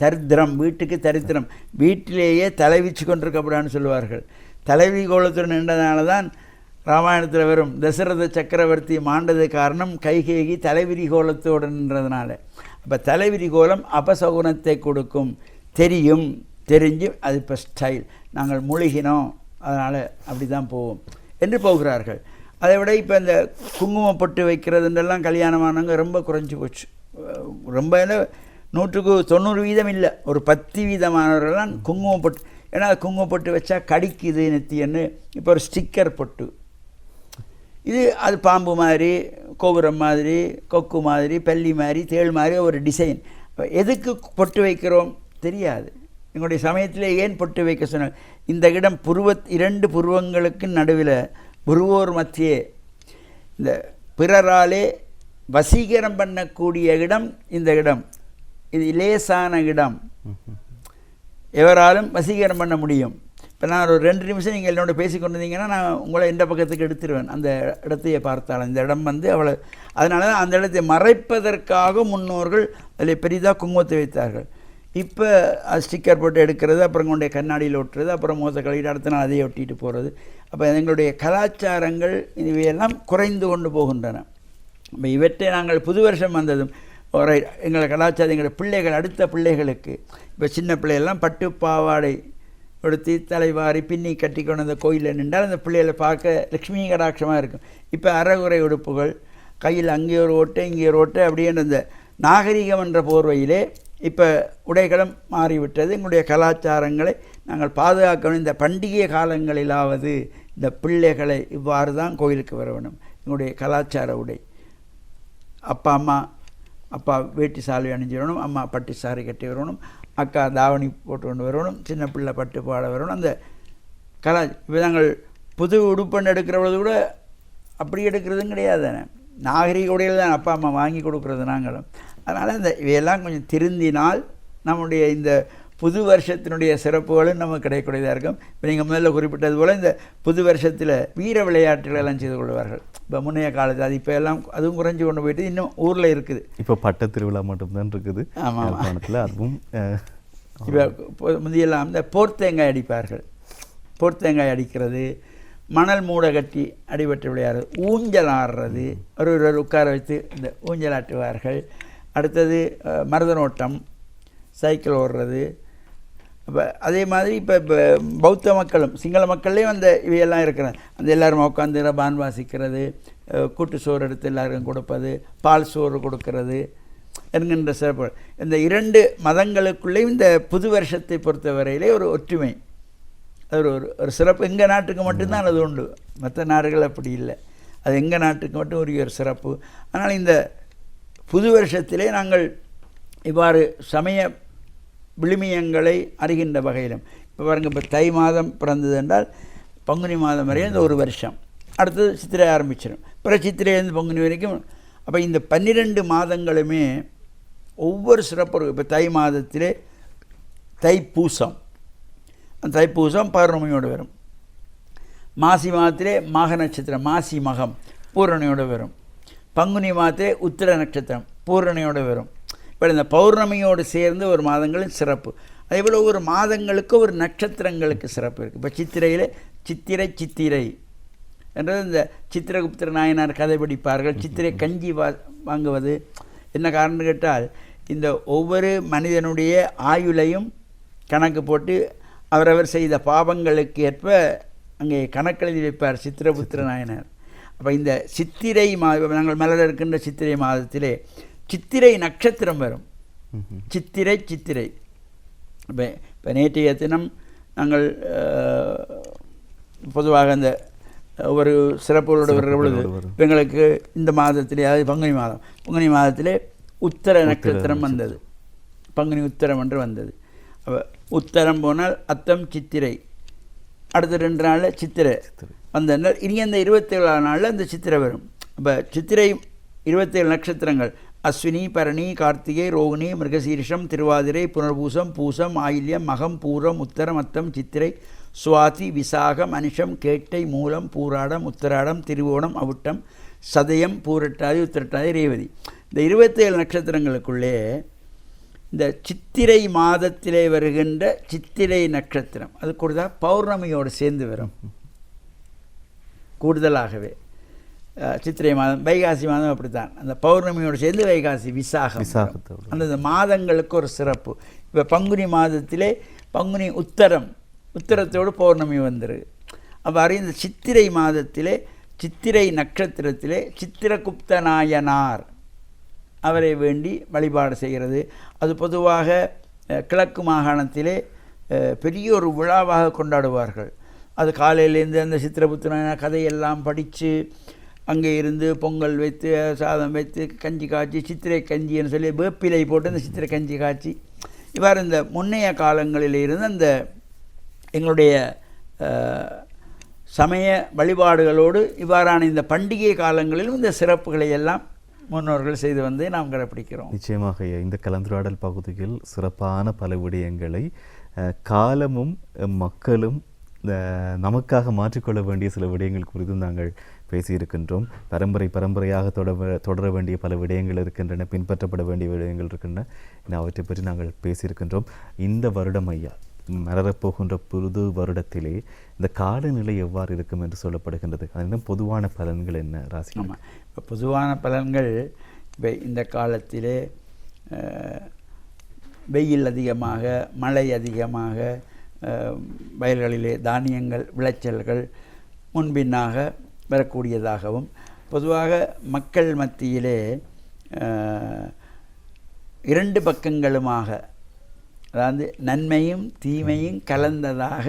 தரித்திரம், வீட்டுக்கு தரித்திரம், வீட்டிலேயே தலை விரிச்சு கொண்டிருக்கப்படான்னு சொல்லுவார்கள். தலைவிரி கோலத்துடன் நின்றதுனால தான் ராமாயணத்தில் வரும் தசரத சக்கரவர்த்தி மாண்டது காரணம் கைகேயி தலைவிரி கோலத்தோடு நின்றதுனால. அப்போ தலைவிரி கோலம் அபசகுணத்தை கொடுக்கும், தெரிஞ்சு அது இப்போ ஸ்டைல், நாங்கள் மூழ்கினோம் அதனால் அப்படி தான் போவோம் என்று போகிறார்கள். அதை விட இப்போ இந்த குங்குமம் பொட்டு வைக்கிறதுன்றெல்லாம் கல்யாணமானவங்க ரொம்ப குறைஞ்சி போச்சு. ரொம்ப 190% இல்லை, ஒரு 10% குங்குமம் பொட்டு. ஏன்னா குங்குமம் பொட்டு வச்சா கடிக்குது நெத்தின்னு இப்போ ஒரு ஸ்டிக்கர் பொட்டு. இது அது பாம்பு மாதிரி, கோபுரம் மாதிரி, கொக்கு மாதிரி, பல்லி மாதிரி, தேள் மாதிரி ஒரு டிசைன். எதுக்கு பொட்டு வைக்கிறோம் தெரியாது. எங்களுடைய சமயத்தில் ஏன் பொட்டு வைக்க சொன்னாங்க, இந்த இடம் 2 புருவங்களுக்கு நடுவில் புருவோர் மத்தியே இந்த பிறராலே வசீகரம் பண்ணக்கூடிய இடம் இந்த இடம். இது லேசான இடம், எவராலும் வசீகரம் பண்ண முடியும். இப்போ நான் ஒரு 2 நிமிஷம் நீங்கள் என்னோட பேசிக்கொண்டிருந்தீங்கன்னா நான் உங்களை எந்த பக்கத்துக்கு எடுத்துருவேன். அந்த இடத்தையே பார்த்தாலும் இந்த இடம் அவ்வளோ, அதனால தான் அந்த இடத்தை மறைப்பதற்காக முன்னோர்கள் அதில் பெரிதாக குங்குமத்தை வைத்தார்கள். இப்போ அது ஸ்டிக்கர் போட்டு எடுக்கிறது, அப்புறம் கொண்டே கண்ணாடியில் ஒட்டுறது, அப்புறம் மோச கழிட்டு அடுத்த நாள் அதையே ஒட்டிட்டு போகிறது. அப்போ எங்களுடைய கலாச்சாரங்கள் இவையெல்லாம் குறைந்து கொண்டு போகின்றன. இப்போ இவற்றை நாங்கள் புது வருஷம் வந்ததும் ஒரு எங்கள் கலாச்சாரம், எங்களுடைய பிள்ளைகள், அடுத்த பிள்ளைகளுக்கு இப்போ சின்ன பிள்ளைகள்லாம் பட்டு பாவாடை கொடுத்து தலைவாரி பின்னி கட்டி கொண்டு அந்த கோயிலில் நின்றால் அந்த பிள்ளைகளை பார்க்க லக்ஷ்மி கடாட்சமாக இருக்கும். இப்போ அறகுறை உடுப்புகள், கையில் அங்கே ஒரு ஓட்டை இங்கே ஒரு ஓட்டை, அப்படியே அந்த நாகரிகம் என்ற போர்வையிலே இப்போ உடைகளும் மாறிவிட்டது. எங்களுடைய கலாச்சாரங்களை நாங்கள் பாதுகாக்கணும். இந்த பண்டிகை காலங்களிலாவது இந்த பிள்ளைகளை இவ்வாறு தான் கோயிலுக்கு வர வேணும். எங்களுடைய கலாச்சார உடை, அப்பா வேட்டி சால்வை அணிஞ்சிடணும், அம்மா பட்டு சாரி கட்டி வரணும், அக்கா தாவணி போட்டு கொண்டு வரணும், சின்ன பிள்ளை பட்டு பாட வரணும். அந்த இப்போ நாங்கள் புது உடுப்பண்ணு எடுக்கிறவளது கூட அப்படி எடுக்கிறதும் கிடையாது தானே, நாகரிக உடையில் தான் அப்பா அம்மா வாங்கி கொடுக்குறது நாங்களும். அதனால் இந்த இவையெல்லாம் கொஞ்சம் திருந்தினால் நம்முடைய இந்த புது வருஷத்தினுடைய சிறப்புகளும் நமக்கு கிடைக்கக்கூடியதாக இருக்கும். இப்போ நீங்கள் முதல்ல குறிப்பிட்டது போல் இந்த புது வருஷத்தில் வீர விளையாட்டுகள் எல்லாம் செய்து கொள்வார்கள். இப்போ முன்னைய காலத்தில் அது இப்போ எல்லாம் அதுவும் குறைஞ்சி கொண்டு போயிட்டு இன்னும் ஊரில் இருக்குது. இப்போ பட்ட திருவிழா மட்டும்தான் இருக்குது. ஆமாம், அதுவும் இப்போ முந்தியெல்லாம் இந்த போர்த்தேங்காய் அடிப்பார்கள். போர்த்தேங்காய் அடிக்கிறது, மணல் மூடை கட்டி அடிபட்டு விளையாடுறது, ஊஞ்சல் ஆடுறது, ஒரு உட்கார வைத்து இந்த ஊஞ்சல் ஆட்டுவார்கள். அடுத்தது மருதனோட்டம், சைக்கிள் ஓடுறது. இப்போ அதே மாதிரி இப்போ பௌத்த மக்களும் சிங்கள மக்கள்லேயும் அந்த இவையெல்லாம் இருக்கிறது. அந்த எல்லோரும் உட்காந்து ரபான் வாசிக்கிறது, கூட்டு சோறு எடுத்து எல்லாருக்கும் கொடுப்பது, பால் சோறு கொடுக்கறது என்கின்ற சிறப்பு. இந்த 2 மதங்களுக்குள்ளேயும் இந்த புது வருஷத்தை பொறுத்தவரையிலே ஒரு ஒற்றுமை, அது ஒரு சிறப்பு. எங்கள் நாட்டுக்கு மட்டும்தான் அது உண்டு, மற்ற நாடுகள் அப்படி இல்லை. அது எங்கள் நாட்டுக்கு மட்டும் ஒரு சிறப்பு. ஆனால் இந்த புது வருஷத்திலே நாங்கள் இவ்வாறு சமய விழுமியங்களை அறிகின்ற வகையிலும் இப்போ பாருங்கள், இப்போ தை மாதம் பிறந்தது என்றால் பங்குனி மாதம் வரையும் இந்த ஒரு வருஷம், அடுத்தது சித்திரை ஆரம்பிச்சிடும், பிறகு சித்திரையிலேருந்து பங்குனி வரைக்கும். அப்போ இந்த 12 மாதங்களுமே ஒவ்வொரு சிறப்பு. இப்போ தை மாதத்திலே தைப்பூசம், அந்த தைப்பூசம் பௌர்ணமியோடு வரும். மாசி மாதத்திலே மாக நட்சத்திரம், மாசி மகம் பூரணியோடு வரும். பங்குனி மாதத்திலே உத்திர நட்சத்திரம் பூரணியோடு வரும். இப்போ இந்த பௌர்ணமியோடு சேர்ந்து ஒரு மாதங்களின் சிறப்பு. அதேபோல் ஒவ்வொரு மாதங்களுக்கு ஒரு நட்சத்திரங்களுக்கு சிறப்பு இருக்குது. இப்போ சித்திரையில் சித்திரை என்றது இந்த சித்திரகுப்தர் நாயனார் கதை படிப்பார்கள். சித்திரை கஞ்சி வாங்குவது என்ன காரணம் கேட்டால், இந்த ஒவ்வொரு மனிதனுடைய ஆயுளையும் கணக்கு போட்டு அவரவர் செய்த பாவங்களுக்கு ஏற்ப அங்கே கணக்கெழுதி வைப்பார் சித்திரபுத்திர நாயனார். அப்போ இந்த சித்திரை நாங்கள் மலர் இருக்கின்ற சித்திரை மாதத்திலே சித்திரை நட்சத்திரம் வரும். சித்திரை இப்போ நேற்றைய தினம் நாங்கள் பொதுவாக அந்த ஒரு சிறப்புகளோடு வருகிற பொழுது எங்களுக்கு இந்த மாதத்திலே, அதாவது பங்குனி மாதத்திலே உத்தர நட்சத்திரம் வந்தது. பங்குனி உத்தரம் என்று வந்தது. அப்போ உத்தரம் போனால் அத்தம் சித்திரை, அடுத்த 2 நாளில் சித்திரை வந்தனால் இனி அந்த 27 நாளில் அந்த சித்திரை வரும். அப்போ சித்திரை 27 நட்சத்திரங்கள் அஸ்வினி, பரணி, கார்த்திகை, ரோகிணி, மிருகசீரிஷம், திருவாதிரை, புனர்பூசம், பூசம், ஆயில்யம், மகம், பூரம், உத்தரம், அத்தம், சித்திரை, சுவாதி, விசாகம், அனிஷம், கேட்டை, மூலம், பூராடம், உத்தராடம், திருவோணம், அவிட்டம், சதயம், பூரட்டாதி, உத்திரட்டாதி, ரேவதி. இந்த 27 நட்சத்திரங்களுக்குள்ளே இந்த சித்திரை மாதத்திலே வருகின்ற சித்திரை நட்சத்திரம் அது கூடுதலாக பௌர்ணமியோடு சேர்ந்து வரும். கூடுதலாகவே சித்திரை மாதம், வைகாசி மாதம் அப்படித்தான், அந்த பௌர்ணமியோடு சேர்ந்து வைகாசி, விசாகம், அந்த மாதங்களுக்கு ஒரு சிறப்பு. இப்போ பங்குனி மாதத்திலே பங்குனி உத்தரத்தோடு பௌர்ணமி வந்துரு. அவ்வாறு இந்த சித்திரை மாதத்திலே சித்திரை நட்சத்திரத்திலே சித்திரகுப்த நாயனார் அவரை வேண்டி வழிபாடு செய்கிறது. அது பொதுவாக கிழக்கு மாகாணத்திலே பெரிய ஒரு விழாவாக கொண்டாடுவார்கள். அது காலையிலேருந்து அந்த சித்திரபுத்திர கதையெல்லாம் படித்து அங்கே இருந்து பொங்கல் வைத்து சாதம் வைத்து கஞ்சி காய்ச்சி, சித்திரை கஞ்சின்னு சொல்லி வேப்பிலை போட்டு அந்த சித்திரை கஞ்சி காய்ச்சி, இவ்வாறு இந்த முன்னைய காலங்களில் இருந்து அந்த எங்களுடைய சமய வழிபாடுகளோடு இவ்வாறான இந்த பண்டிகை காலங்களிலும் இந்த சிறப்புகளை எல்லாம் முன்னோர்கள் செய்து வந்து நாம் கடைப்பிடிக்கிறோம். நிச்சயமாக இந்த கலந்துரையாடல் பகுதியில் சிறப்பான பல விடயங்களை காலமும் மக்களும் நமக்காக மாற்றிக்கொள்ள வேண்டிய சில விடயங்கள் குறித்து நாங்கள் பேசியிருக்கின்றோம். பரம்பரையாக தொடர வேண்டிய பல விடயங்கள் இருக்கின்றன, பின்பற்றப்பட வேண்டிய விடயங்கள் இருக்கின்றன. அவற்றை பற்றி நாங்கள் பேசியிருக்கின்றோம். இந்த வருடம் ஐயா மலரப்போகின்ற புது வருடத்திலே இந்த காலநிலை எவ்வாறு இருக்கும் என்று சொல்லப்படுகின்றது? அதனால் பொதுவான பலன்கள் என்ன ராசி? ஆமாம், இப்போ பொதுவான பலன்கள் இப்போ இந்த காலத்திலே வெயில் அதிகமாக, மழை அதிகமாக, வயல்களிலே தானியங்கள் விளைச்சல்கள் முன்பின்னாக வரக்கூடியதாகவும், பொதுவாக மக்கள் மத்தியிலே 2 பக்கங்களுமாக, அதாவது நன்மையும் தீமையும் கலந்ததாக,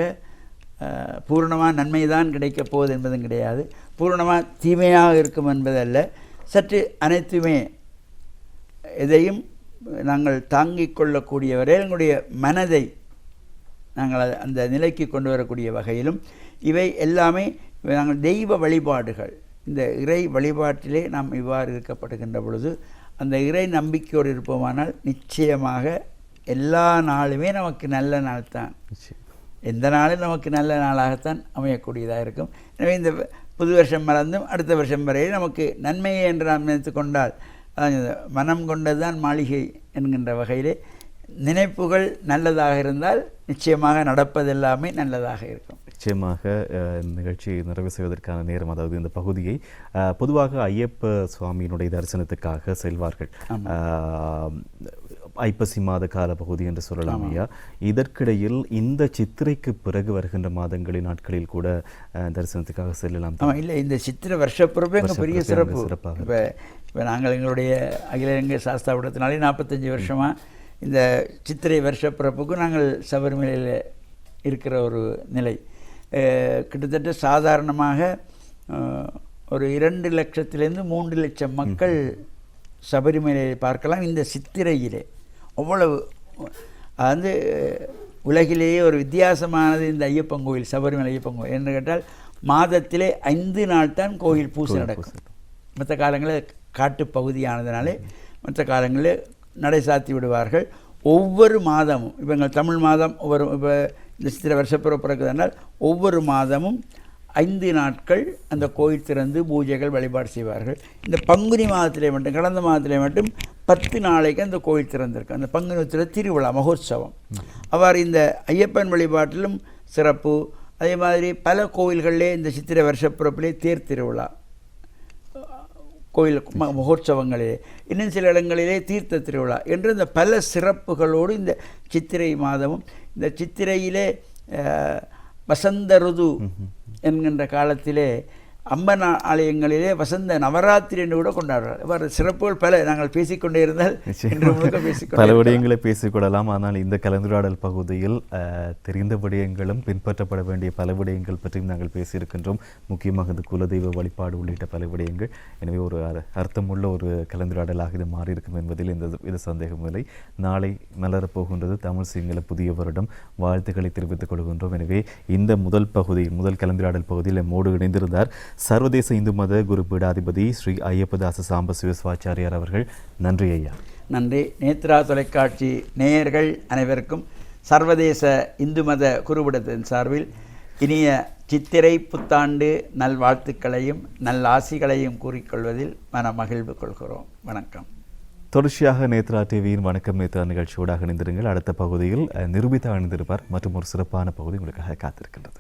பூர்ணமாக நன்மை தான் கிடைக்கப் போகுது என்பதும் கிடையாது, பூர்ணமாக தீமையாக இருக்கும் என்பதல்ல, சற்று அனைத்துமே எதையும் நாங்கள் தாங்கிக் கொள்ளக்கூடியவரை எங்களுடைய மனதை நாங்கள் அந்த நிலைக்கு கொண்டு வரக்கூடிய வகையிலும் இவை எல்லாமே நாங்கள் தெய்வ வழிபாடுகள். இந்த இறை வழிபாட்டிலே நாம் இவ்வாறு இருக்கப்படுகின்ற பொழுது அந்த இறை நம்பிக்கையோடு இருப்போமானால் நிச்சயமாக எல்லா நாளுமே நமக்கு நல்ல நாள் தான். எந்த நாளும் நமக்கு நல்ல நாளாகத்தான் அமையக்கூடியதாக இருக்கும். எனவே இந்த புது வருஷம் மறந்தும் அடுத்த வருஷம் வரையில் நமக்கு நன்மையை என்று நாம் நினைத்து கொண்டால், மனம் கொண்டது தான் மாளிகை என்கின்ற வகையிலே நினைப்புகள் நல்லதாக இருந்தால் நிச்சயமாக நடப்பதெல்லாமே நல்லதாக இருக்கும். நிச்சயமாக நிகழ்ச்சியை நிறைவு செய்வதற்கான நேரம், அதாவது இந்த பகுதியை பொதுவாக ஐயப்ப சுவாமியினுடைய தரிசனத்துக்காக செல்வார்கள். ஐப்பசி மாத கால பகுதி என்று சொல்லலாம் ஐயா. இதற்கிடையில் இந்த சித்திரைக்கு பிறகு வருகின்ற மாதங்களின் நாட்களில் கூட தரிசனத்துக்காக செல்லலாம். இல்லை, இந்த சித்திரை வருஷப்பிறப்பு எங்கள் பெரிய சிறப்பு. இப்போ நாங்கள் எங்களுடைய அகில இலங்கை சாஸ்தாபுரத்தினாலே 45 வருஷமாக இந்த சித்திரை வருஷப்பிறப்புக்கு நாங்கள் சபரிமலையில் இருக்கிற ஒரு நிலை. கிட்டத்தட்ட சாதாரணமாக ஒரு 2 லட்சத்திலேருந்து 3 லட்சம் மக்கள் சபரிமலையை பார்க்கலாம் இந்த சித்திரையிலே. அவ்வளவு அது உலகிலேயே ஒரு வித்தியாசமானது இந்த ஐயப்பன் கோயில், சபரிமலை ஐயப்பன் கோயில் என்று கேட்டால் மாதத்திலே 5 நாள் தான் கோயில் பூசை நடக்கும். மற்ற காலங்களில் காட்டு பகுதியானதுனாலே மற்ற காலங்களில் நடை சாத்தி விடுவார்கள். ஒவ்வொரு மாதமும், இப்போ எங்கள் தமிழ் மாதம் இப்போ இந்த சித்திரை வருஷப்பிறப்பிறக்குதுனால் ஒவ்வொரு மாதமும் 5 நாட்கள் அந்த கோயில் திறந்து பூஜைகள் வழிபாடு செய்வார்கள். இந்த பங்குனி மாதத்திலே மட்டும், கடந்த மாதத்திலே மட்டும் 10 நாளைக்கு அந்த கோயில் திறந்திருக்கு. அந்த பங்குனி உத்திர திருவிழா மகோத்சவம். அவ்வாறு இந்த ஐயப்பன் வழிபாட்டிலும் சிறப்பு. அதே மாதிரி பல கோயில்களிலே இந்த சித்திரை வருஷப்பிறப்பிலே தேர் திருவிழா, கோயில் மகோத்சவங்களிலே, இன்னும் சில இடங்களிலே தீர்த்த திருவிழா என்று இந்த பல சிறப்புகளோடு இந்த சித்திரை மாதமும், இந்த சித்திரையிலே வசந்த ருது என்கின்ற காலத்திலே அம்மன் ஆலயங்களிலே வசந்த நவராத்திரி என்று கூட கொண்டாடுறார். இவ்வாறு சிறப்புகள் பல நாங்கள் பேசிக்கொண்டே இருந்தால் பல விடயங்களை பேசிக்கொள்ளலாம். ஆனால் இந்த கலந்துரையாடல் பகுதியில் தெரிந்த விடயங்களும் பின்பற்றப்பட வேண்டிய பல விடயங்கள் பற்றியும் நாங்கள் பேசியிருக்கின்றோம். முக்கியமாக இந்த குலதெய்வ வழிபாடு உள்ளிட்ட பல விடயங்கள். எனவே ஒரு அர்த்தமுள்ள ஒரு கலந்துரையாடலாக இது மாறியிருக்கும் என்பதில் இது சந்தேகமில்லை. நாளை மலரப்போகின்றது தமிழ் சிங்கள புதிய வருடம். வாழ்த்துக்களை தெரிவித்துக் கொள்கின்றோம். எனவே இந்த முதல் கலந்துரையாடல் பகுதியில் நம்மோடு இணைந்திருந்தார் சர்வதேச இந்து மத குரு பீடாதிபதி ஸ்ரீ ஐயப்பதாச சாம்ப சிவசிவாச்சாரியார் அவர்கள். நன்றி ஐயா. நன்றி. நேத்ரா தொலைக்காட்சி நேயர்கள் அனைவருக்கும் சர்வதேச இந்து மத குருபீடத்தின் சார்பில் இனிய சித்திரை புத்தாண்டு நல்வாழ்த்துக்களையும் நல்லாசிகளையும் கூறிக்கொள்வதில் மன மகிழ்வு கொள்கிறோம். வணக்கம். தொடர்ச்சியாக நேத்ரா டிவியின் வணக்கம் நேத்ரா நிகழ்ச்சியோடாக இணைந்திருங்கள். அடுத்த பகுதியில் நிரூபிதா இணைந்திருப்பார் மற்றும் ஒரு சிறப்பான பகுதி உங்களுக்காக காத்திருக்கின்றது.